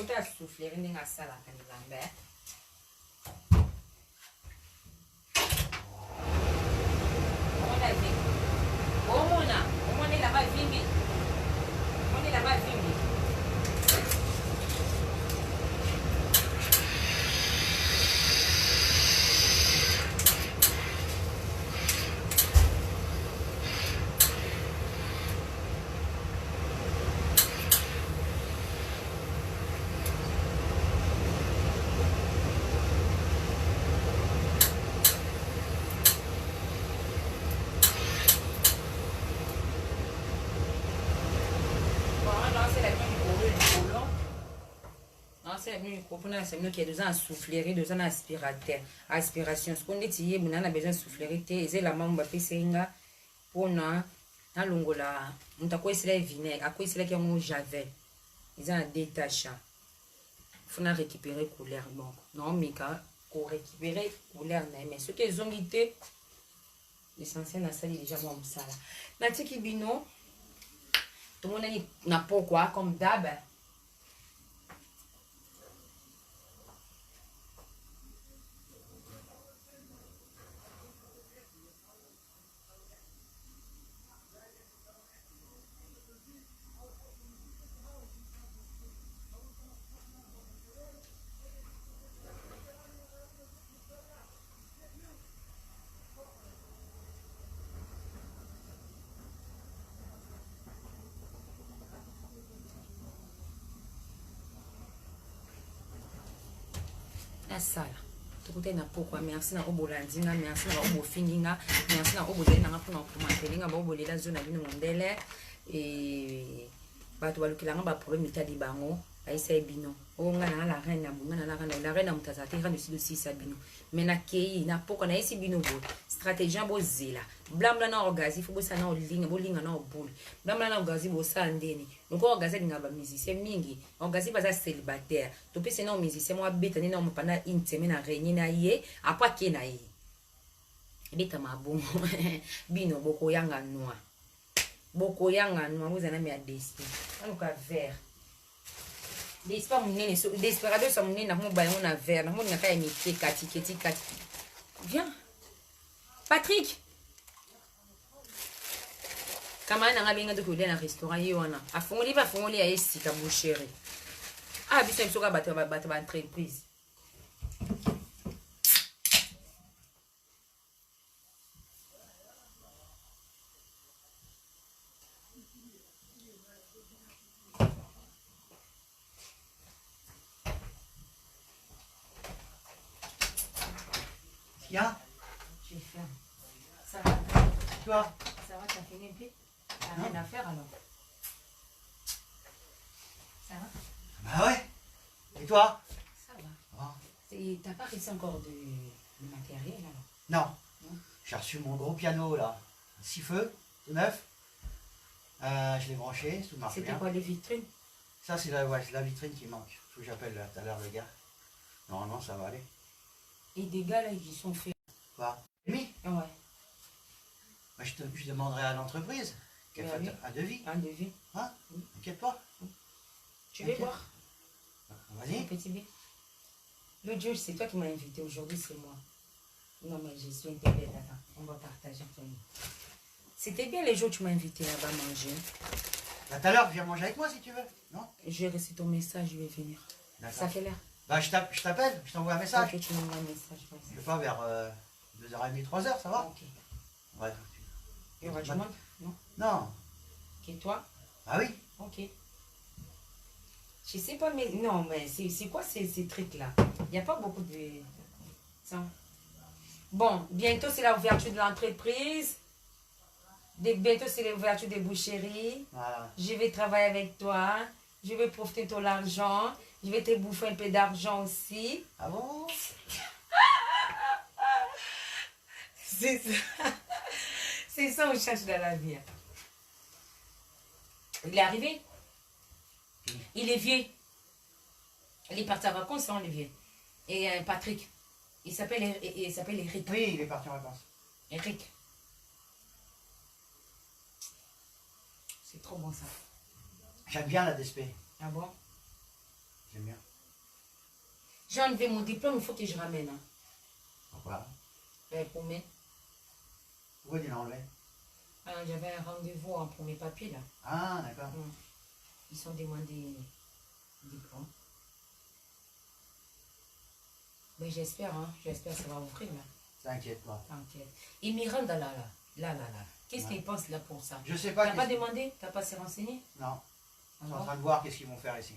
Vous avez soufflé, vous avez ça là, c'est mieux qu'il y a 2 ans à soufflerie, 2 ans à aspirateur. Aspiration. Ce qu'on dit, on a besoin de soufflerie. C'est la maman qui fait ça. On a l'ongola. On a quoi c'est vinaigre. À quoi c'est qu'il y a un javel. Ils ont un détachant. Il faut récupérer couleur. Bon, non, mais pour récupérer couleur, mais ce qu'ils ont été, l'essentiel dans ça, il est déjà bon ça. La tiki bino, tout le monde n'a pas quoi comme d'hab. na sala tokote na pourquoi merci na obolandinga merci na obofinginga merci na obozelinanga mpona komantelinga baobolela zo na bino mondele bato balukilanga baproblème etali bango aisa ebino onga na la reine na bunga na la reine na mutasa te rendre si dossier sa bino mais na kei na pourquoi na esi bino bo stratégie bo zela blambla na orgazi fo bosa na bolinga na obuli blambla na orgazi bosa ndeni donc orgazi linga ba musicien mingi orgazi baza célibataire to pese na musicien mo abeta na mo pendant une semaine na réunion na ye après ke na ye beta mabongo bino boko yanga noa vous en avez à destin en tout cas vert Desperado sa munene na mo bayon na vert na mo na ka emite kati viens Patrick kama na ngabenga de kolia na restaurant yona afongoli ba fongoli ya esika boucherie biso bisoka bato ba entreprise Tiens, je ferme. Ça va? toi? Ça va, t'as fini un peu? T'as rien à faire alors? Ça va? Bah ouais. Et toi? Ça va. Oh. T'as pas reçu encore de matériel alors? Non. J'ai reçu mon gros piano là. 6 feux, tout neuf. Je l'ai branché, tout marche bien. C'était quoi les vitrines? Ça c'est la vitrine qui manque. Faut que j'appelle tout à l'heure le gars. Normalement ça va aller. Et des gars là qui sont faits. Quoi? Oui. Ouais. Bah, je demanderai à l'entreprise qu'elle fasse un devis. Un devis. Hein? T'inquiète pas. Tu veux voir? Vas-y. Petit B. L'autre jour, c'est toi qui m'as invité. Aujourd'hui, c'est moi. Non, mais je suis intéressée. Attends, on va partager. C'était bien les jours où tu m'as invité là-bas manger. Bah, tout à l'heure, viens manger avec moi si tu veux. Non? Je vais rester ton message, je vais venir. Ça fait l'air. Bah, je t'appelle, je t'envoie un message. Ok, tu m'envoies un message. Je sais pas, vers 2h30, 3h, ça va? Ok. Ouais. Il y aura du monde? Non. Non. Ok, toi? Ah oui? Ok. Je sais pas, mais non, mais c'est quoi ces trucs-là? Il n'y a pas beaucoup de... Ça. Bon, bientôt c'est la ouverture de l'entreprise. Bientôt c'est l'ouverture des boucheries. Voilà. Je vais travailler avec toi. Je vais profiter de ton argent. Je vais te bouffer un peu d'argent aussi. Ah bon? C'est ça. C'est ça qu'on cherche dans la vie. Il est arrivé. Il est vieux. Il est parti en vacances, ça, on est vieux. Et Patrick. Il s'appelle Eric. Oui, il est parti en vacances. Eric. C'est trop bon ça. J'aime bien la DSP. Ah bon? J'aime bien. J'ai enlevé mon diplôme, il faut que je ramène. Hein. Pourquoi? Pour mes... Pourquoi tu l'as enlevé? J'avais un rendez-vous hein, pour mes papiers là. Ah, d'accord. Ils sont demandés diplôme. Mais j'espère, hein, j'espère que ça va ouvrir là. T'inquiète pas. T'inquiète. Et Miranda là. Qu'est-ce qu'il pense là pour ça? Je sais pas. T'as pas demandé? T'as pas s'est renseigné? Non. Je suis en Alors? train de voir qu'est-ce qu'ils vont faire ici.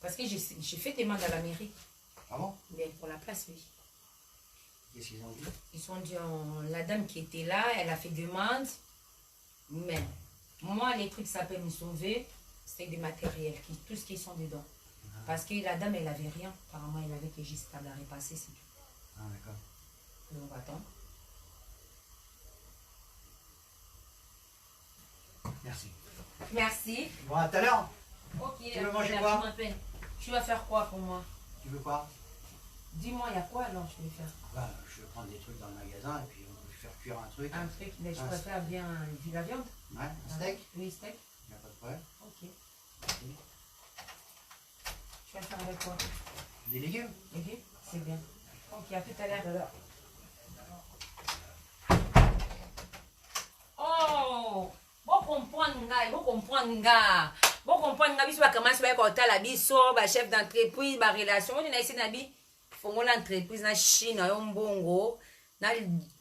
Parce que j'ai fait demande à la mairie. Ah bon? Mais pour la place, oui. Qu'est-ce qu'ils ont dit? Ils ont dit, la dame qui était là, elle a fait demande. Mais moi, les trucs ça peut me sauver. C'est des matériels, tout ce qui sont dedans. Parce que la dame, elle avait rien. Apparemment, elle avait que juste à la repasser, c'est tout. Ah, d'accord. Donc, attends. Merci. Merci. Bon, à tout à l'heure. Ok. Tu veux manger quoi? Tu vas faire quoi pour moi? Tu veux quoi? Dis-moi, il y a quoi alors je vais faire? Bah, je vais prendre des trucs dans le magasin et puis on va faire cuire un truc. Un truc, mais je Un préfère bien de la viande. Ouais, un steak? Oui, steak. Il n'y a pas de problème. Ok. Merci. Tu vas faire avec quoi? Des légumes? Ok, c'est bien. Ok, à tout à l'heure. Oh! Bon comprendre, gars, bon comprendre, gars. Bon comprendre, gars, biso commence à côté la biso, ba chef d'entreprise, ba relation. On a ici nabi, fongo l'entreprise na Chine, yo mbongo, na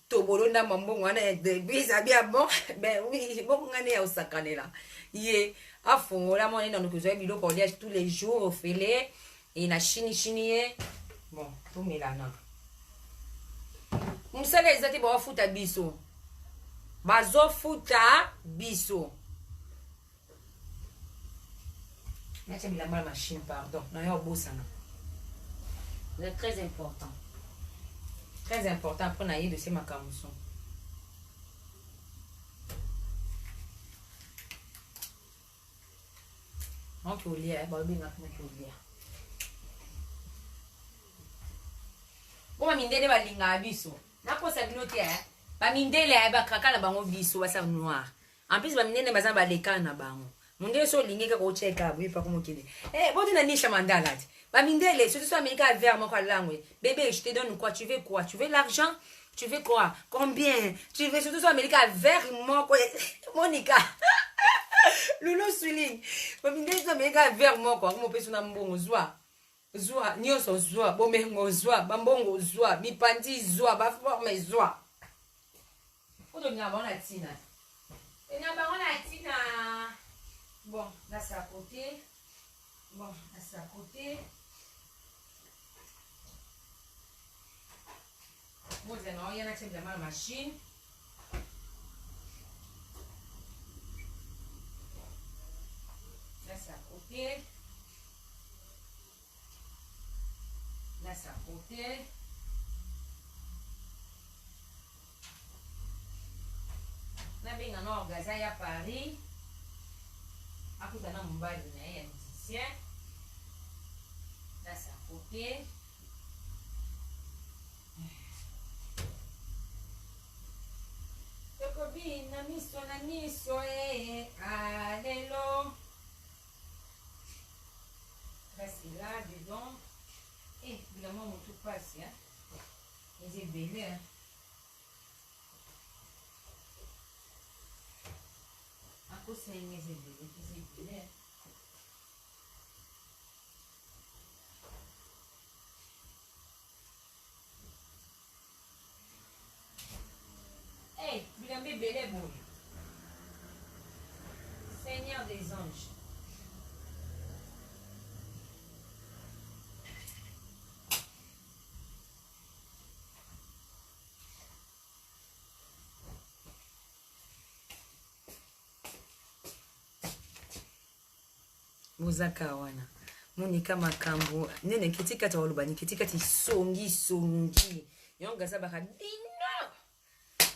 tobolo na mbongo na entreprise, bien bon. Ben oui, bon ngane ya osakane là. Yé, afongola mwana na nokozwa biloko kolia tous les jours ofele et na chini bon tomelana mosala eza te bawafuta biso bazofuta biso natia bilamba la machine pardon na yo obosana c'est très important après na ye de se makamuso donc olia balobengaka moki olia po bamindele balingaka biso nakosa bino te bamindele bakaka na bango biso basa noir en plus bamindele baza balekana na bango mondele so olingi kaka ocheka boye pako mokili boti na nisha mandala te bamindele surtout so amerika vert moko alangwe bébé je te donne quoi tu veux l'argent tu veux quoi combien tu veux surtout so amerika vert moko Monica Lulu souligne bamindele so amerika vert moko akomopesa na mbongo zwa nyonso zwa bomengo zwa bambongo zwa mipandi zwa baforme zwa otolinga bango na tina bon là c'est à côté bon il y en a qui aiment la machine là c'est à côté nabenga na orgaza ya Paris akutana mobali na ye ya musicien là c'est à côté tokobi na miso alelo là c'est là dedans évidemment mon tout passe les ébélés à cause c'est les ébélés bilambe ébélé bon Seigneur des anges bozaka wana monika makambo nene kiti kati waloba ni kiti kati songi yongaza baka dino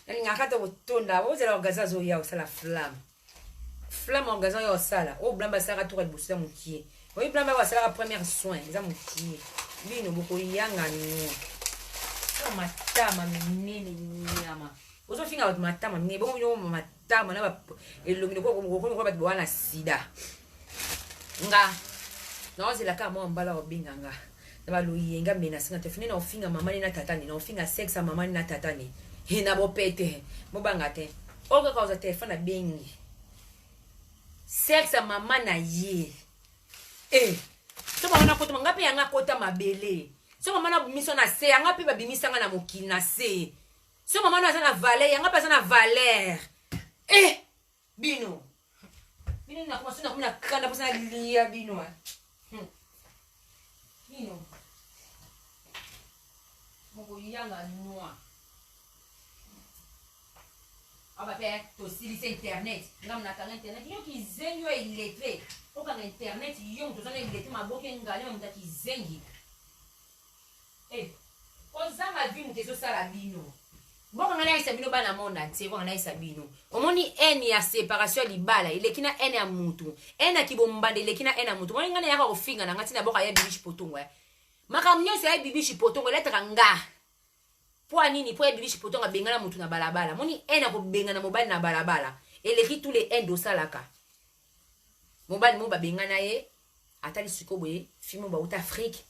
nalinga kata otonda ozela ogaza zo ya osala flamme ogaza yo osala o blamba saka to libusa mukie oyi blamba wasala première soin eza mukie bino boko yanga no matama minene nyama ozo finga wat matama minene bongo yo matama na elongi ko bat bwana sida nga naozela kaka mwa mbala obinganga na baloyenga mena singa te fine na ofinga mamani na tatani na ofinga sexe mamani na tatani na bopete mobanga te oka kauza telefone bengi sexe mama na ye so mama na kota ngapi yanga kota mabele so mama na bumiso na se yanga pe babimisanga na mokili na se so mama na za na valeur yanga pa za na valeur bino bino na commencer na kanda pour ça lia bino bino moko yanga noa aba pe to silise internet ngam na kanga internet yo ki zengi yo illettré o kanga internet yo to zana illettré maboke ngale mo mutaki zengi ozama bino te so sala bino bongo ngana isa bino bana mona te bongo ngana isa bino omoni eni ya séparation libala ilekina eni ya mutu ena kibombande ilekina ena mutu moni ngana yaka kofinga na ngati na boka ya bibishi potongo makamnyo se ya bibishi potongo letra nga po nini po ya bibishi potongo bengana mutu na balabala moni ena ko bengana mobali na balabala eleki tous les endo salaka mobali mo ba bengana ye atali sikoboye fimo ba uta Afrique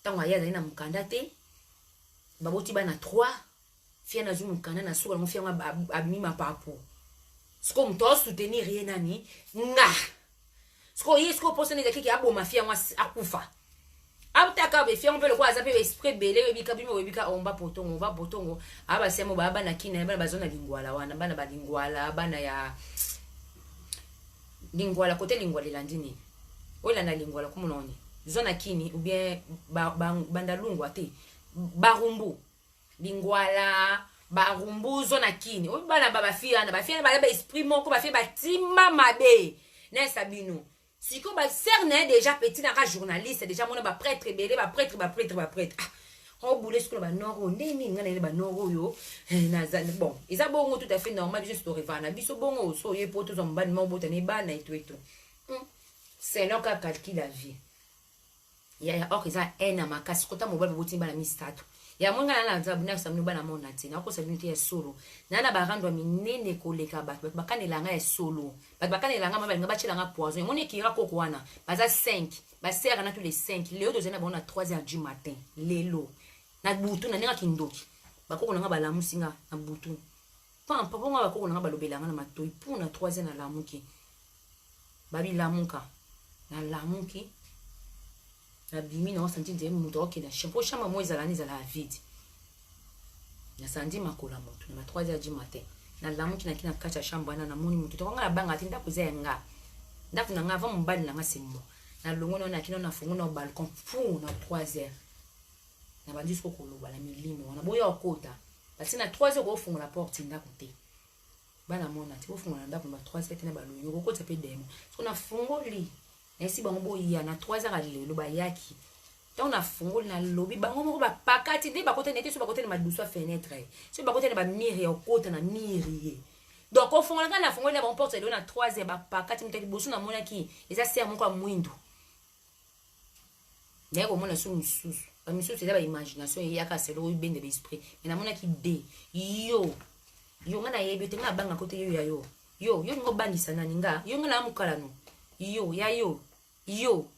tango ya na mukanda te baboti bana 3 fia na zumu kana na suka mo fia abimi mapapo siko mto soutenir rien nani nga siko yesko posene de kiki abo mafia mwa akufa abutaka be fia mpelo kwa azape esprit belé webika bimi webika omba potongo aba semo baba na kina bana bazona lingwala wana bana balingwala bana ya lingwala côté lingwala landini ola na lingwala kumunoni zona kini ou bien bandalungwa te barumbu lingwala barumbu zona kini o bana bafia na ba esprit moko ba fait batima mabe na sabino siko ba cerne déjà petit na ka journaliste déjà mona ba prêtre belé ba prêtre on boule ce que ba noro ndeni ngana ba noro yo na bon isa bongo tout à fait normal juste au revana biso bongo so ye poto zo mbani mo botane bana et tout c'est non ka calcul la vie ya ok ça ena makasi kota mo ba boti bana mistatu ya mwanga na nzabu na samnu bana mona tina ko sabinu te solo nana barandwa minene koleka bat bakanela nga solo bat bakanela nga mama nga bachela nga poison moni kira koko wana baza 5 ba serre na tous les 5 leo dozena bona 3h du matin lelo na butu na ninga kindoki bakoko nga balamusinga na butu papa nga bakoko nga balobelanga na matoi pour na 3h na lamuki babi lamuka na lamuki na bimi na senti nze muto okena champo chama mo ezalani za la vide na sandi makola moto na 3h du matin na lamuki na kina kacha chambo na moni muto to nga banga tinda kuzenga ndaku na nga va mbali na nga sembo na longo na kina na fungo na balcon pour na 3h na bandi sko koloba la milimo na boya okota parce na 3h ko fungo la porte ndaku te bana mona ti ko fungo na ndaku na 3h na baloyo ko kota pe demo so na fungo li nesi bango boya na 3h lelo ba yaki tant na fungo na lobi bango moko ba pakati de ba kota nete so ba kota na maduso fenêtre so ba kota na ba mire okota na mire donc au fungo na fungo na ba porte na 3h ba pakati mutaki bosu na mona ki eza ser moko mwindo ndeko mona so mususu ba miso c'est la imagination ya ka selo bende be esprit mais na mona ki de yo ngana yebi te nga banga kote yo ngo bandisa nani nga yo ngana amukala no yo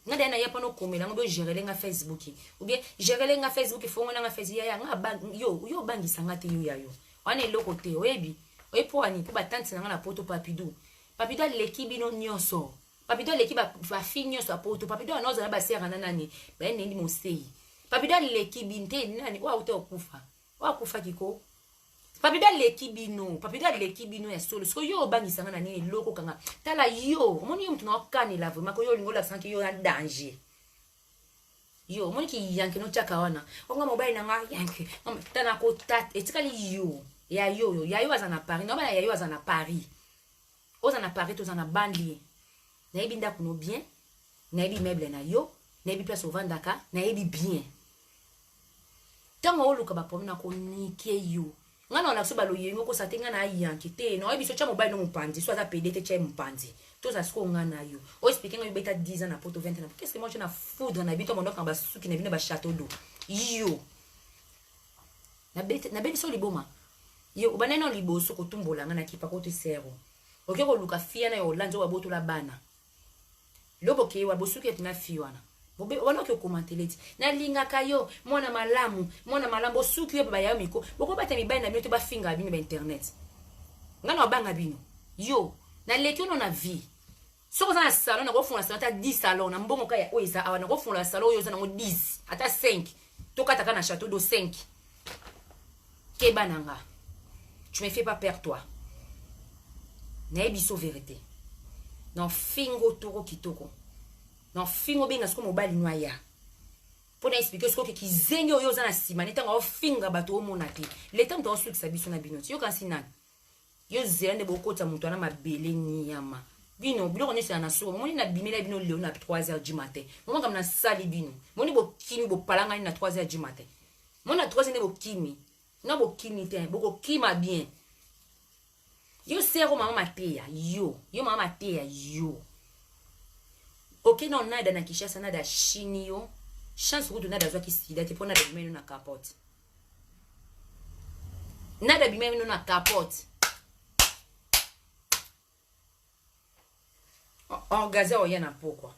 nga dana ya pano komela ngo gérer nga Facebook ou bien gérer nga Facebook fongo nga Facebook ya nga bang yo bangisa nga te yo wana eloko te oyebi oyepo ani po batante nga na poto papido l'équipe no nyonso papido l'équipe va finir sur poto papido anoza na ba sera nani ba neni mo sei papido l'équipe inte nani wa kufa kiko papido l'équipe no ya solo so yo bangisa nga nani eloko kanga tala yo moni yo mtu na okani la vraiment ko yo lingola sanki yo en danger yo moni ki yanke no chaka wana onga mobile na nga yanke tana ko tat etikali yo azana Paris no ba ya yo azana Paris ozana Paris tozana banlieue na yebi ndako no bien na yebi meuble na yo na yebi place ovandaka na yebi bien tango oluka ba pomna ko nike yo ngana na so balo yengo ko satenga na yanke te no yebi so cha mobile no mpanzi so aza pede te cha mpanzi to za sko ngana yo o speaking yo beta 10 ans na poto 20 ans qu'est-ce que moi je na foudre na bito mondo kamba suki na bino ba château d'eau yo na beti so liboma yo baneno liboso ko tumbola ngana kipa ko te sero oke ko luka fia na yo lanzo wa boto la bana lobo ke wa bosuki etina fiwana bobe wana ke commenter na linga kayo mona malamu bosuki yo ba ya miko boko bata mi bana miote ba finga bino ba internet ngana banga bino yo na lekyo no na vie soko za salon na ko funa salon ta 10 salon na mbongo kaya oiza awana ko funa salon yo za na 10 ata 5 toka taka na château d'eau 5 ke bananga tu me fais pas perdre toi na ebiso vérité non fingo toro kitoko non fingo benga sko mobali noya pour expliquer ce que ki zengi oyo za na sima neta ngo finga bato omona te le temps to suki sabiso na binoti yo kansi nani yo zende bokota mutu na mabele nyama bino biloko nyese na so moni na bimela bino leo na 3h du matin moni comme na sali bino moni bokimi bopalanga na 3h du matin moni na 3h ne bokimi na bokimi te bokima bien yo sero mama mateya yo mama mateya yo ok non nada na Kishasa nada chini yo chance kutu nada zwa kisida te po nada bimeno na capote nada bimeno na capote orgaza oya na pokwa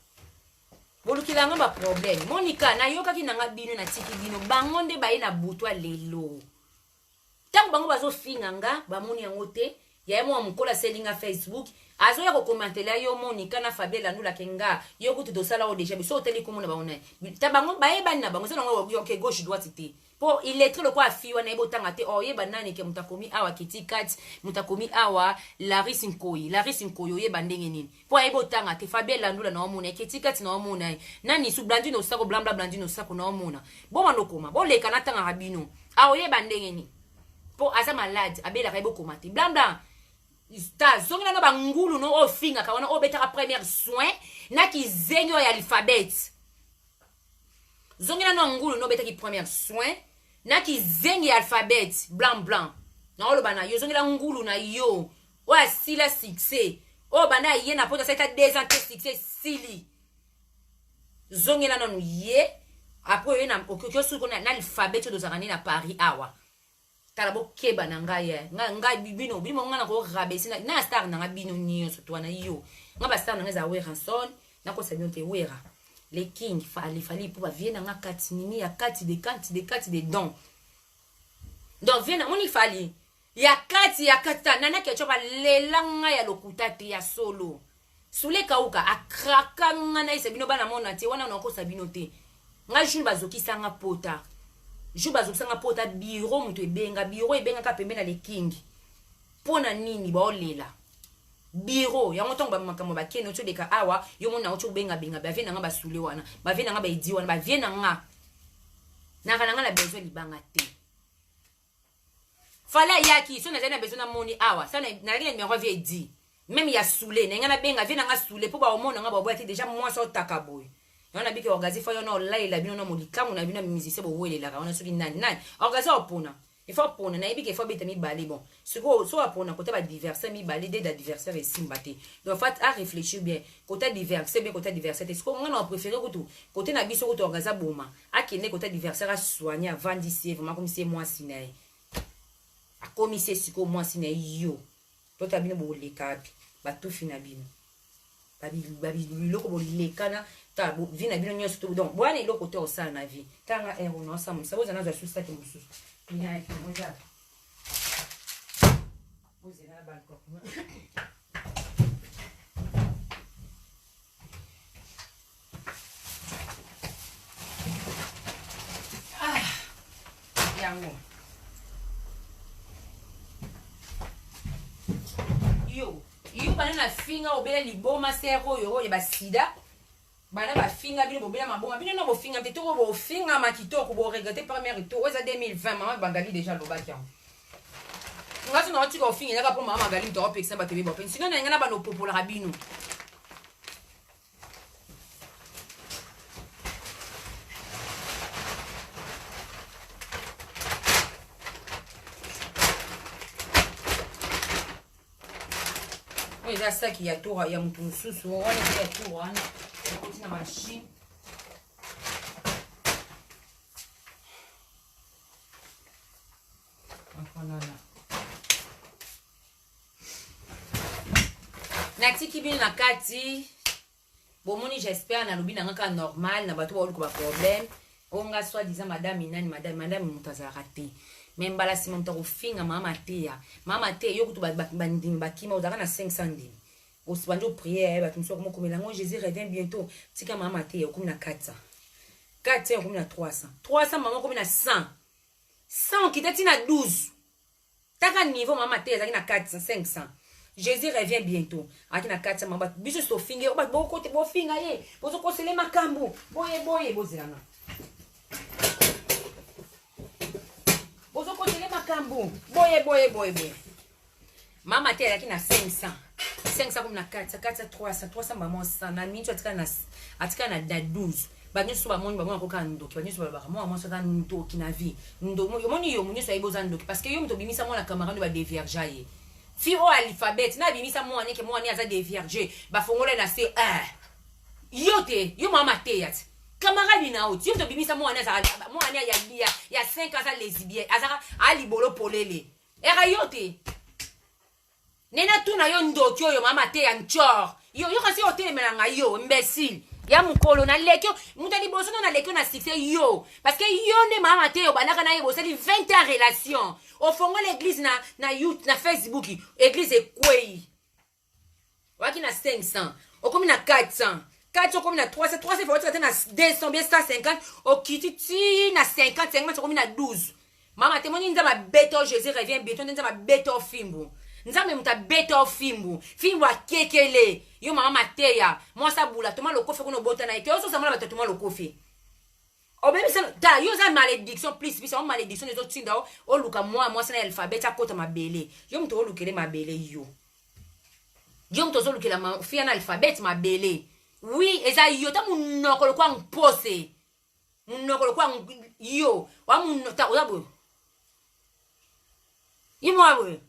bolukila nga ba problème Monica na yoka ki nanga bino na tiki bino bango nde baye na butwa lelo tango bango bazo finga nga bamoni yango te ya mo mukola selinga Facebook azo ya ko commenter la yo Monica na Fabiola nous la kenga yo kutu to sala o déjà biso teli ko mona ba ona tabango ba yeba na bango selongo yo ke gauche droite té po il est très le quoi fi wana ebo tanga te o yeba nani ke mutakomi awa Kitty Kat mutakomi awa Larisse Nkoyo yeba ndenge nini po ebo tanga te Fabiola nous la na mona Kitty Kat na mona nani su Blandine osako blamba Blandine osako na mona bo manokoma bo leka na tanga rabino awo yeba ndenge nini po asa malade abela ka ebo komate blamba ta zonga na bangulu no ofinga ka wana obetaka premier soin na ki zenyo ya alphabet zonga na ngulu no betaki premier soin na ki zengi alphabet blanc na olo bana yo zonga ngulu na yo o asila succès o bana ye na pota seta 2 ans succès sili zonga na no ye après ye na okyo suko na alphabet do zakani na Paris awa tala bo keba na ngai nga bino nga na ko rabesi na star na bino nyonso to na yo nga ba star na za we ranson na ko sabion te wera les king fali pour vienne nga kati nini ya kati de don donc vienne on y fali ya kati nana ke chopa lelanga ya lokuta te ya solo sule kauka akraka nga na isabino bana mona te wana na ko sabino te nga juni bazoki sanga pota juba zokisanga pota bureau muto ebenga ka pembena le king pona nini ba olela bureau yango tongo ba makambo ba kene ocho deka awa yo mona ocho benga ba vena nga basule wana ba vena nga ba edi wana ba vena nga na kana nga la besoin libanga te fala yaki so na zena besoin na moni awa ça na rien numéro vie dit même ya sule na nga na benga vena nga sule po ba omona nga ba boya te déjà moi so takaboy on a dit que organiser faut on là bino na molika on a bino musicien bo welela ka on a soki nani organiser opona il faut opona na ibike faut beta mi balé bon ce ko so opona côté ba diverser mi balé des adversaires et simbaté donc fait à réfléchir bien côté diverser bien côté adversaire est-ce qu'on a préféré côté na biso côté organiser boma a kene côté adversaire a soigner avant d'ici vraiment comme c'est moi sinai a comme c'est siko moi sinai yo to tabino bo lekapi ba tout fina bino babi loko bo lekana ta bo vina bino nyoso to donc bwana iloko te osala na vie tanga ero no sa musa boza nazo susa te musu ina eke moja boze na balko yango yo bana na finga obela liboma sero yo ye basida bana ba finga bino bobela maboma bino no bo finga te to bo finga makitoko bo regretter première tour oza 2020 mama bangali déjà lobaki yango ngati na otika ofinga naka po mama bangali to opekisa ba tebe bo pensina na ngana bano popola rabino eza saki ya tour ya mutu mususu wana ya tour wana ekoti na machine natiki bino na kati bomoni j'espère na lobi na ngaka normal na bato baoluka ba problème onga soit disant madame inani madame mutu azalaka te même bala si mon temps finga mama te yo kutu bandimi bakima ozaka na 500 ndimi osibanje prière bato mso komo komela ngo Jésus revient bientôt tika mama te yo komi na 400 yo komi na 300 mama komi na 100 kitati na 12 taka niveau mama te ezaki na 400 500 Jésus revient bientôt aki na 400 mama biso so finga ba boko te bo finga ye bozo kosele makambo boye bozilana ozo kotele makambo boye mama te yaki na 500 comme na 400 300 maman 100 na mincho atika na 12 banyo so ba moni ba mona koka ndoki banyo so ba mama so ka ndoki na vie ndo yo moni yo munyo so aiboza ndoki parce que yo mto bimisa mona camarade ba dévierge fi o alphabet na bimisa mona ke mona aza dévierge ba fongola na c yo mama te yati camarade na oti yo to bimisa mwana ya 5 ans lesbienne azaka ali bolo polele era yote nena tuna yo ndoki yo mama te ya nchor yo kasi hotel melanga yo imbécile ya mukolo na lekyo mutali boso na lekyo na succès yo parce que yo ne mama te yo banaka na yebo sali 20 ans relation au fongo l'église na YouTube na Facebook église ekwei Waki na 500. Okomi na 400. 400 okomi na 300. 300 faut traiter na 200 bien 150. Okiti na 50. 50 okomi na 12. Mama temoni nza ma beto Jésus revient bientôt nza ma beto fimbu. Nza me muta beto fimbu. Fimbu akekele. Yo mama mateya. Moi sa bula toma le kofi kono bota na ite. Oso sa mala toma le kofi. O bébé ça ta yo za malédiction plus on malédiction les autres tinda o luka moi ça na alphabet a kota mabele. Yo mto olukele mabele yo. Yo mto zo lukela ma fi na alphabet mabele. Oui, eza yo ta munoko kwa mpose. Munoko kwa yo. Wa munota ozabo. Imo abwe.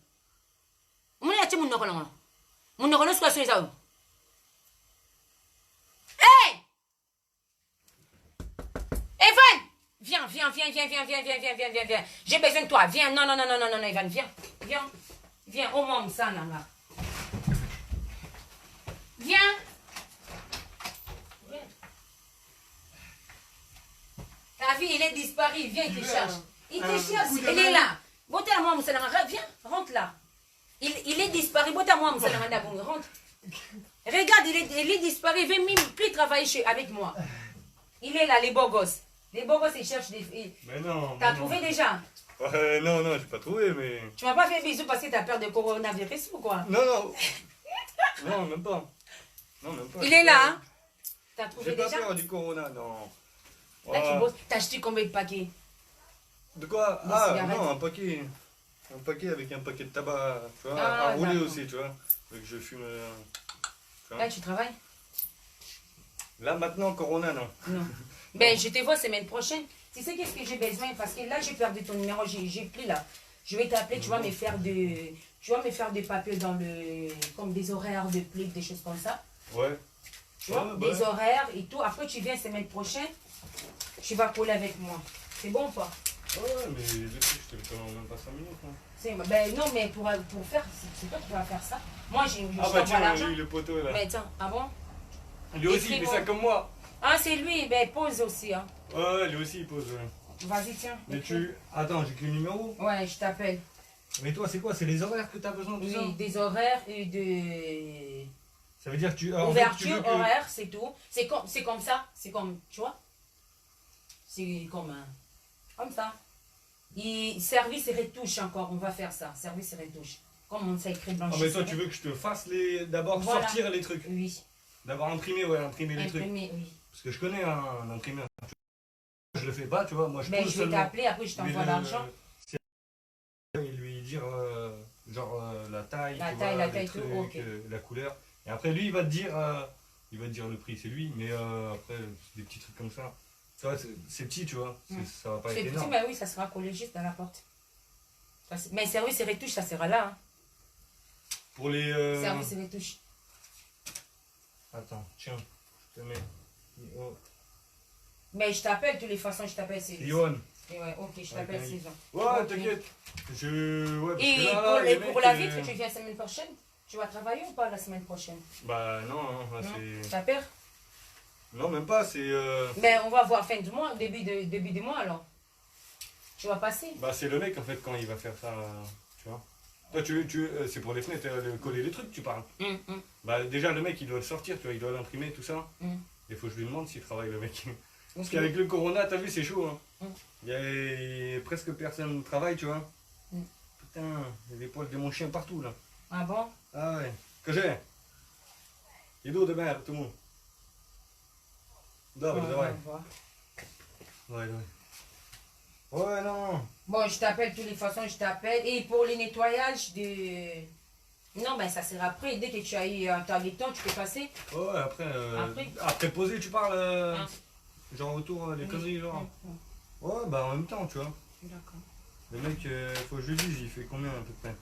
Muna yachi munoko la. Munoko no swa eza. Hey! Evan! Viens. J'ai besoin de toi. Viens. Non, Evan, viens. Au moins, ça, là. Viens. Ta vie, il est disparu. Viens, il te cherche. Il te cherche. Il est là. Bote à moi, Moussalama. Viens, rentre là. Il est disparu. Bote à moi, Moussalama. Rentre. Regarde, il est disparu. Il veut même plus travailler avec moi. Il est là, les beaux gosses. Les beaux gosses, ils cherchent des... Mais non. T'as trouvé déjà? Non, j'ai pas trouvé, mais... Tu m'as pas fait bisous parce que t'as peur de coronavirus ou quoi? Non. Non, même pas. Il est là, hein? T'as trouvé J'ai déjà? pas peur du corona, non. Là, tu bosses. T'as acheté combien de paquets? De quoi? Des Ah, cigarettes. non, un paquet. Un paquet avec un paquet de tabac, tu vois, Ah, à rouler d'accord. aussi, tu vois. Vu que je fume... tu vois. Là, tu travailles? Là, maintenant, corona, non. Non. Ben, je te vois semaine prochaine. Tu sais qu'est-ce que j'ai besoin? Parce que là, j'ai perdu ton numéro, j'ai pris là. Je vais t'appeler, tu vas me faire des papiers dans le... Comme des horaires de pluie, des choses comme ça. Ouais. Tu vois, Ouais, des horaires et tout. Après, tu viens semaine prochaine, tu vas coller avec moi. C'est bon ou pas? Ouais, mais le truc, je te le fais en même pas 5 minutes. Hein. Ben non, mais pour faire, c'est toi qui vas faire ça. Moi, je Ah bah t'envoie tiens, l'argent. lui, le poteau là. Mais attends, ah bon? Lui aussi, il fait ça comme moi. Ah, c'est lui, ben pose aussi. Hein. Ouais, lui aussi, il pose. Ouais. Vas-y, tiens. Mais écris. tu... Attends, j'ai que le numéro. Ouais, je t'appelle. Mais toi, c'est quoi? C'est les horaires que t'as besoin de ça? Oui, des horaires et de... Ça veut dire que tu... en fait, tu Ouverture, veux que- horaire, c'est tout. C'est comme ça. C'est comme, tu vois? C'est comme comme ça. Et service et retouche encore, on va faire ça. Service et retouche. Comme on s'écrit Ah blanchissement. mais toi, tu veux que je te fasse les... D'abord Voilà. sortir les trucs. Oui. D'abord imprimer, ouais, imprimer les trucs. Imprimé, oui. Parce que je connais un imprimeur. Je le fais pas, tu vois. Moi, je Ben, pose je vais seulement. t'appeler, après je t'envoie l'argent. Et lui dire la taille, La tu taille, vois, la taille, les tout, trucs, ok. la couleur. Et après, lui, il va te dire le prix, c'est lui. Mais après, des petits trucs comme ça. Ça va, c'est petit, tu vois. Ça va pas C'est être petit, énorme. mais oui, ça sera collé juste à la porte. Mais service et retouche, ça sera là. Hein. Pour les... Service et retouche. Attends, tiens, je te mets... Oh. Mais je t'appelle de toutes les façons, je t'appelle. Johan. Ouais, ok, je t'appelle Ok. Saison. Ouais, Ok. t'inquiète. Ouais, parce Et que là, pour, là, les pour mecs, la vitre, tu viens la semaine prochaine? Tu vas travailler ou pas la semaine prochaine? Bah non, là, Non? c'est... Ta peur? Non, même pas, c'est... Ben, on va voir fin du mois, début du mois alors. Tu vas passer? Bah c'est le mec en fait quand il va faire ça, tu vois. Toi c'est pour les fenêtres, coller les trucs tu parles. Bah déjà le mec il doit le sortir, tu vois, il doit l'imprimer tout ça. Il faut que je lui demande s'il travaille le mec. Parce qu'avec le corona, t'as vu c'est chaud hein. Il y a presque personne ne travaille tu vois. Putain, il y a des poils de mon chien partout là. Ah bon? Ah ouais. Que j'ai? Il est d'eau de mer tout le monde. Dors, Ouais, ouais. on va voir. Ouais. Ouais, non. Bon, je t'appelle de toutes les façons, je t'appelle. Et pour les nettoyages de... Non, ben ça sera après. Dès que tu as eu un temps de temps, tu peux passer. Ouais, après poser, tu parles genre autour des conneries, genre. Ouais, bah en même temps, tu vois. D'accord. Le mec, faut que je lui dise, il fait combien à peu près?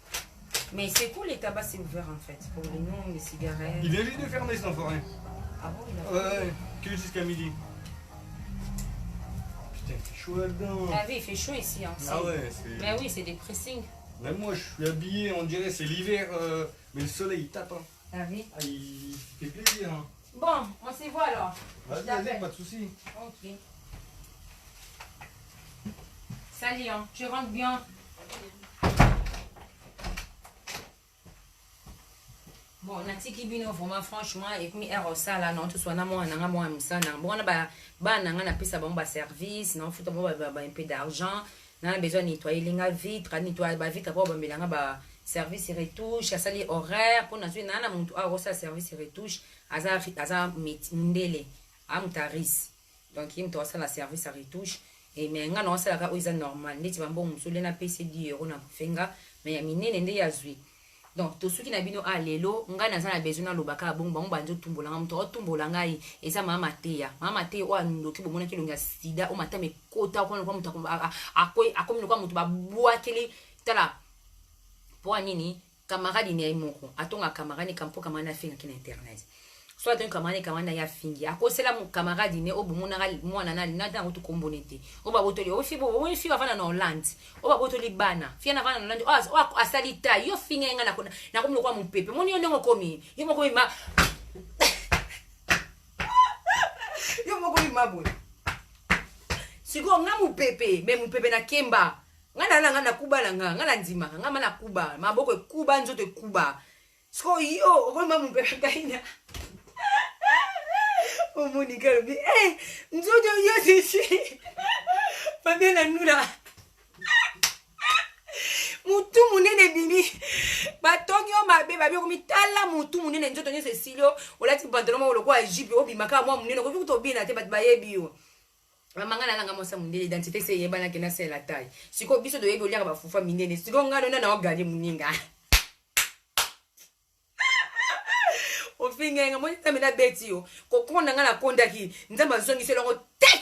Mais c'est cool, les tabacs, c'est ouvert en fait. Pour les noms, les cigarettes. Il vient juste de fermer cet enfoiré. Ah bon, il a Ouais, que jusqu'à midi. Putain, il fait chaud là-dedans. Ah oui, il fait chaud ici. Hein. Ah ouais, c'est... Mais oui, c'est des pressings. Même moi, je suis habillé, on dirait c'est l'hiver, mais le soleil, il tape. Hein. Ah oui. Ah, il fait plaisir. Hein. Bon, on se voit alors. Je Vas-y, t'appelle. pas de soucis. Ok. Salut, hein. Tu rentres bien. Bon, natiki bino vraiment franchement et puis ça là non tout soit na moi nanga moi musana bon na ba nanga na pesa bon ba service non faut bon ba un peu d'argent na besoin nettoyer linga vitre nettoyer ba vitre pour ba melanga ba service et retouche ça les horaires pour na na muntu ça service et retouche aza ndele amtaris donc il me ça la service et retouche et mais nga non ça la ka oiza normal ndeti ba bon musole na pesa 10 € na fenga mais ya minene nde ya zwi. Donc, tout ce qui n'a pas à l'élo, on a besoin de l'obaka, bon, on va tumbola, on va tumbola, et ça m'a maté, ou à nous, qui bon, qui l'on sida, ou matin, mais quota, ou comme nous, comme nous, bois, qu'elle tala. Pour un nini, camarade, il n'y a moko, attends, un camarade, campo, camarade, fait un internet. Soit un camarade, camarade, y a fini. À cause c'est là, mon camarade, il est au bon, moi, nana, nada, auto combonité. On va voter, au fibo, on est avant en Hollande. On va voter les bana. Fien avant en Hollande, à salita, yo fini, na comme le roi mon pépé. Mon yon n'en commis. Yo m'en commis ma. Yo m'en commis ma bonne. Si go, n'a mon pépé, mais mon pépé na kemba. Ngana kuba langa, ngana nzima, ngama na kuba. Ma boko kuba, nzote kuba. Sko yo, on va mon pépé kaina. Oh Monica, eh, nous sommes ici. Pas bien la nous là. Mutu munene bibi. Batonyo mabe babi ko mitala mutu munene nzoto nye Cecilio. Olati pantalon mo lokwa jipe obimaka mwa munene ko kuto bina te bat bayebi yo. Mamanga nanga mosa munene identité c'est yebana kena c'est la taille. Siko biso do yebi olia ba fufa minene. Siko ngalo na o gade muninga. O finga nga mo tamela beti yo ko konda nga na konda ki nzamba zongi se longo tek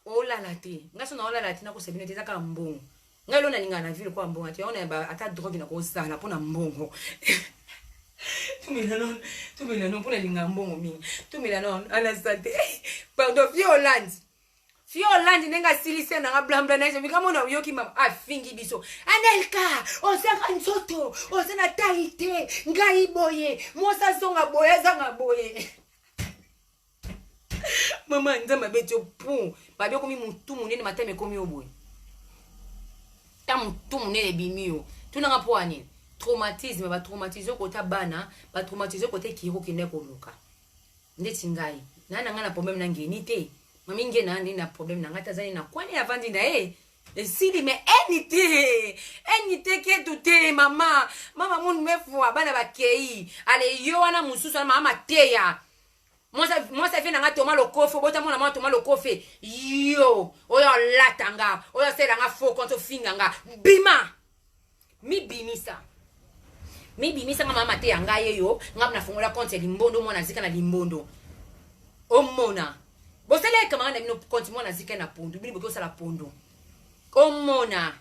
o la la te nga so na o la la te na ko sebine te zaka mbongo nga lo na ninga na ville kwa mbongo ati ona ba ata drogue na ko sala pona mbongo tumela non pona ninga mbongo mingi tumela non ala sante pardon Fiolandi nenga silise na blambla na hizo mikamo na uyoki mama afingi biso Anelka osaka nzoto osana taite ngai boye mosa songa boye zanga boye mama nzamba beto pon babe komi mutu munene matame komi oboye ta mutu munene bimio tunanga po ani traumatisme ba traumatiser kota bana ba traumatiser kote kiro kine koluka ndeti ngai nana ngana problème na ngeni te mami nge na ndi na problème na ngata zani na kwani avandi na sili me enite ke tute mama mun mefwa bana bakei ale yo wana mususu na mama teya Moi fait na toma lokofe bota mona mama toma lokofe yo oyo latanga oyo sela nga fo konto finganga bima mi bimisa nga mama teya nga yeyo nga na fungola konte limbondo mona zika na limbondo o mona bosele kama na mino konti mona zika na pondo bini boko sala pondo o mona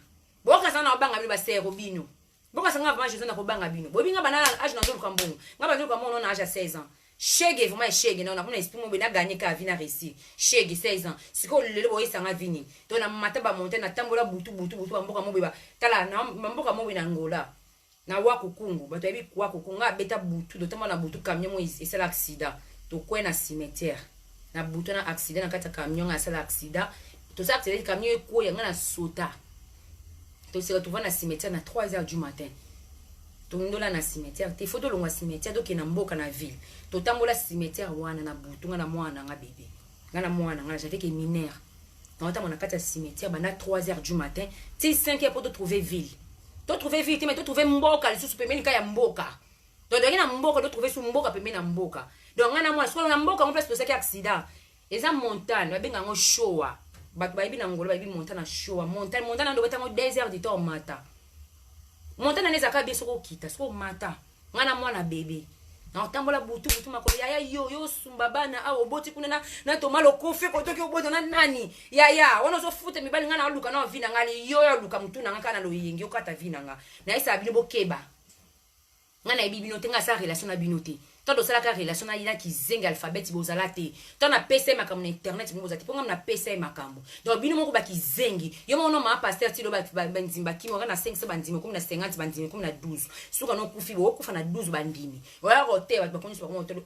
boka sana obanga bino basero bino boka sanga vraiment je na ko banga bino bobinga banana age na ndolo kambongo nga ba ndolo kambongo na age 16 ans Chege vraiment chege na on a esprit mo bena gagner ka vina réussi chege 16 ans siko lelo boye sanga vini to na mataba monte na tambola butu mboka mo beba tala na mboka mo bena ngola na wa kukungu bato yebi kwa kukunga beta butu do tama na butu camion mo esala accident to kwa na cimetière na butu na accident na kata camion asala accident to sa accident camion ko yanga na sota to se retrouver na cimetière na 3h du matin Tondola na cimetière, te photo longa cimetière donc na mboka na ville. To tambola cimetière wana na butunga na mwana nga bébé. Nga na mwana nga j'avais que mineur. Na ta mona kata cimetière bana 3h du matin, ti 5h pour te trouver ville. To trouver ville, mais to trouver mboka, le sous pemeni ka ya mboka. Donc na mboka to trouver sous mboka pemeni na mboka. Donc nga na mwana so na mboka on place pour ça qui accident. Eza montagne, ba benga ngo showa. Ba ba na ngolo ba bi montagne na showa. Montagne ndo betango 2h du temps matin. Montana neza ka biso ko kita so mata ngana mwana bebe na tambola butu makolo ya yo sumba bana a oboti kuna na tomalo kofe ko toki oboti na nani ya wana so fute mibali ngana aluka na vina ngali yo aluka mtu na ngaka na lo yengi okata vina nga na isa bino bokeba ngana ibibino tenga sa relation na binote todo sala ka relation na ila ki zenga alphabet bozala te to na PC makambo na internet mo bozati ponga na PC makambo donc bino moko ba ki zengi yo mono ma pasteur ti lo ba nzimba ki mo na 5 bandimi comme na 50 bandimi comme na 12 suka no kufi bo kufa na 12 bandimi oya rote ba konyi so ko telo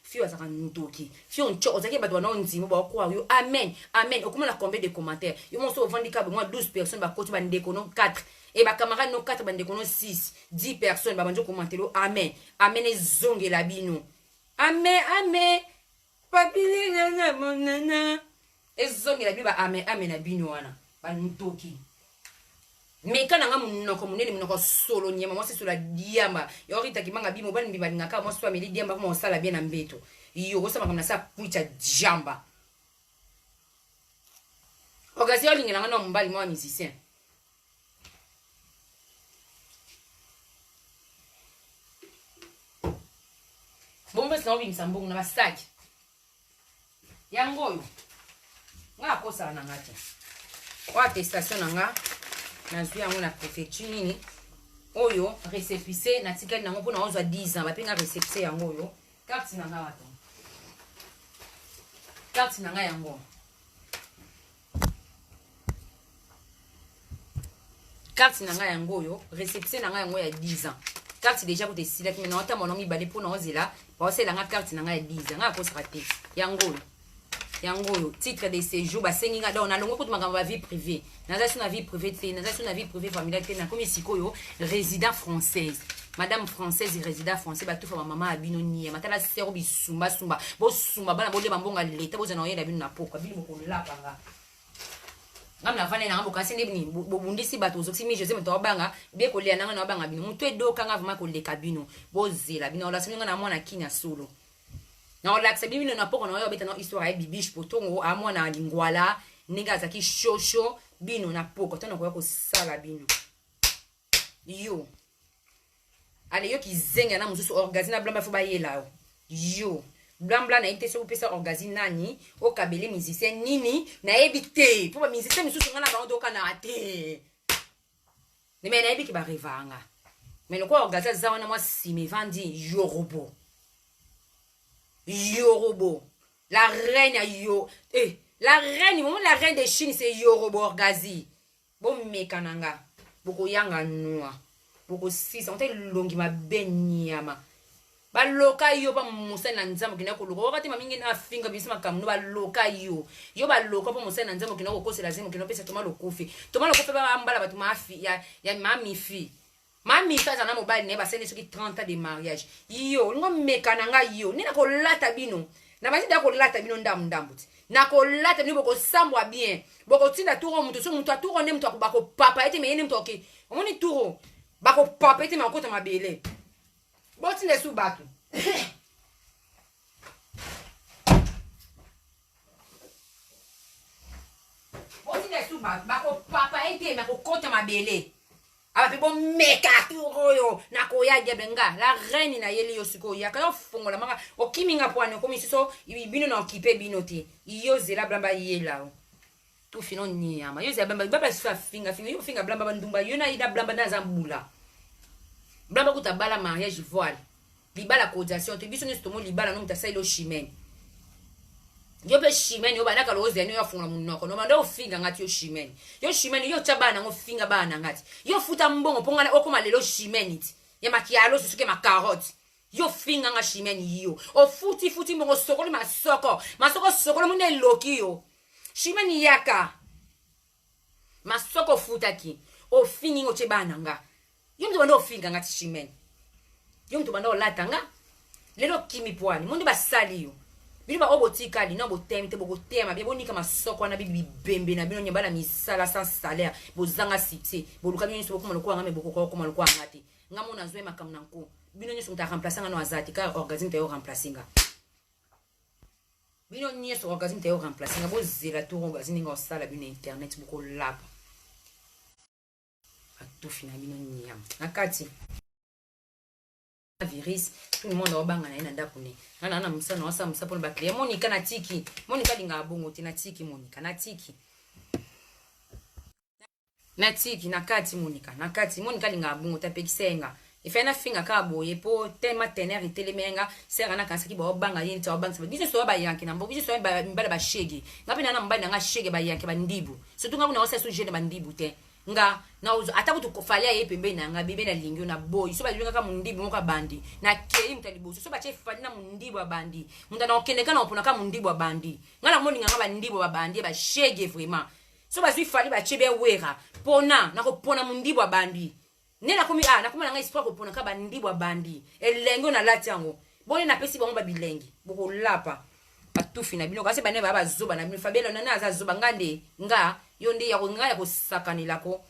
fio azaka ntoki fio ncho ozaki ba na nzimo ba ko yo amen okomona combien de commentaires yo mo so vandi ka moi 12 personnes ba koti ba ndeko no 4 et ba camarade no 4 bande kono 6 10 personnes ba banjo commenter lo amen amen ezonge la bino amen amen papili na monana ezonge la biba amen amen na bino wana ba ntoki mais kana nga munoko munene munoko solo nyama moi c'est sur la diamba yorita kimanga bimo bani bibalinga ka moi soit meli diamba mo sala bien na mbeto yo osama comme ça pucha jamba occasion lingena nga no mbali moi musicien bombe sina obi msambungu na basaki yango yo nga kosa na ngati kwa attestation na nga nazwi yango na préfecture nini oyo récépissé na tikali nango mpona ozwa 10 ans bapenga récépissé yango oyo carte na nga wato carte na nga yango carte na nga yango oyo récépissé na nga yango ya 10 ans carte déjà kote silaki mais na ota mono mibale mpona ozela baosela nga carte na nga ya 10 ans nga akosaka te yango oyo yango titre de séjour basengi nga donc nalongo kutu makambo ba vie privée naza sur na vie privée te naza sur na vie privée familiale te na komi sikoyo résident française madame française résident français batufa mama abino nia matala sero bisumba sumba bo sumba bana bo leba mbonga leta bo zana oyela bino na poko bino ko lapanga ngam na vane na ngabo kasi ndebini bo bundisi bato zoksi mi José mto banga be ko lia nanga na banga bino mutwe doka nga vama ko leka bino bo zela bino la siminga na mwana kinya solo na la que bino na poko na yo beta na histoire ya bibiche potongo a mwana lingwala ninga zaki shosho bino na poko tona ko sala bino yo ale yo ki zenga na mususu orgazina blamba fo ba yela yo blamba na ite so pesa orgazina nani o kabele musicien nini na ebite po ba musicien mususu ngana ba ndoka na ate ne me na ebiki ba revanga mais le quoi orgazina za wana moi si me vandi yo robot Yorobo. La reine yo. La reine, la reine de Chine, c'est Yorobo Orgazi. Bon mekananga. Boko yanga noa. Boko six. On te longi ma benyama. Ba loka yo ba musa na nzambo kina ko loko. Wakati mamingi na finga bisima kamno ba loka yo. Yo ba loka pa musa na nzambo kina ko kose lazima kina pesa toma lokofi. Toma lokofi ba ambala ba tuma fi ya mami fi. Mami fa zana mobile ne ba sene soki 30 ans de mariage. Yo, ngo mekana nga yo. Nina ko lata bino. Na bazi da ko lata bino ndambu. Na ko lata bino boko sambwa bien. Boko tinda turo mutu so mutu aturo ne mutu akubako papa ete me yene mutu oke. Omoni turo. Bako papa ete me akota mabele. Bo tinda su batu. Bo tinda su batu. Bako papa ete me akota mabele. Aba bon meka turoyo na koya diabenga la reine na yeli yosiko ya ka fongola manga o kiminga pwane komi so bino na okipe bino te yo zela blamba yela tu fino ni ama yo zela blamba baba sa finga yo finga blamba ndumba yo na ida blamba na zambula blamba kutabala mariage voile libala cotisation te biso ni stomo libala no mutasa ilo chimene yo be chimene yo bana ka loze yo afunga munoko no manda ofinga ngati yo chimene yo chabana ngo finga bana ngati yo futa mbongo pongana okoma lelo chimene ti ya makialo susuke ma carotte yo finga nga chimene yo o futi mbongo sokolo masoko sokolo mune loki yo chimene yaka masoko futa ki o fingi ngo chebana nga yo mtu banda ofinga ngati chimene yo mtu banda olatanga lelo kimi pwani mundi basali yo bino ba obotika li na botem te bokotema bia bonika masoko na bibi bembe na bino nyambala misala sans salaire bozanga succès boluka bino so ko maloko ngame bokoko ko maloko ngati ngamo na zwe makam nanko bino nyeso mta remplacer ngano azati ka organisme te yo remplacinga bino nyeso organisme te yo remplacinga bozela to organisme ngo sala bino internet boko lapa atufi na bino nyam nakati virus tout le monde obanga na ina kune na msa na wasa msa pona ba client Monica na tiki Monica linga bongo tina tiki Monica na tiki nakati Monica linga bongo tapekisenga ifena finga ka boye po tema tener itelemenga sera na kansa ki ba obanga yini ta obanga biso so ba yanki na mbo biso so ba mbala ba shege ngapi na mbala nga shege ba yanki ba ndibu surtout ngaku na wasa so jeune ba ndibu te nga na uzo atakutu kofalia ye pembe na nga bebe na lingyo na boy so ba linga ka mundibu moka bandi na kei mtalibuso so ba che fali na mundibu wa bandi munda na okendeka na opona ka mundibu wa bandi ngala moni nga ba ndibu wa bandi ba shege vraiment so bazwi fali bachebe wera pona na kopona mundibo abandi ne na komi na ngai espoir kopona ka bandibo abandi elengo na lati yango boni na pesi bango babilengi boko lapa batufi na bino kasi bane ba bazoba na bino fabelo na aza zoba ngande nga yo ndi ya ko nga ya ko sakanilako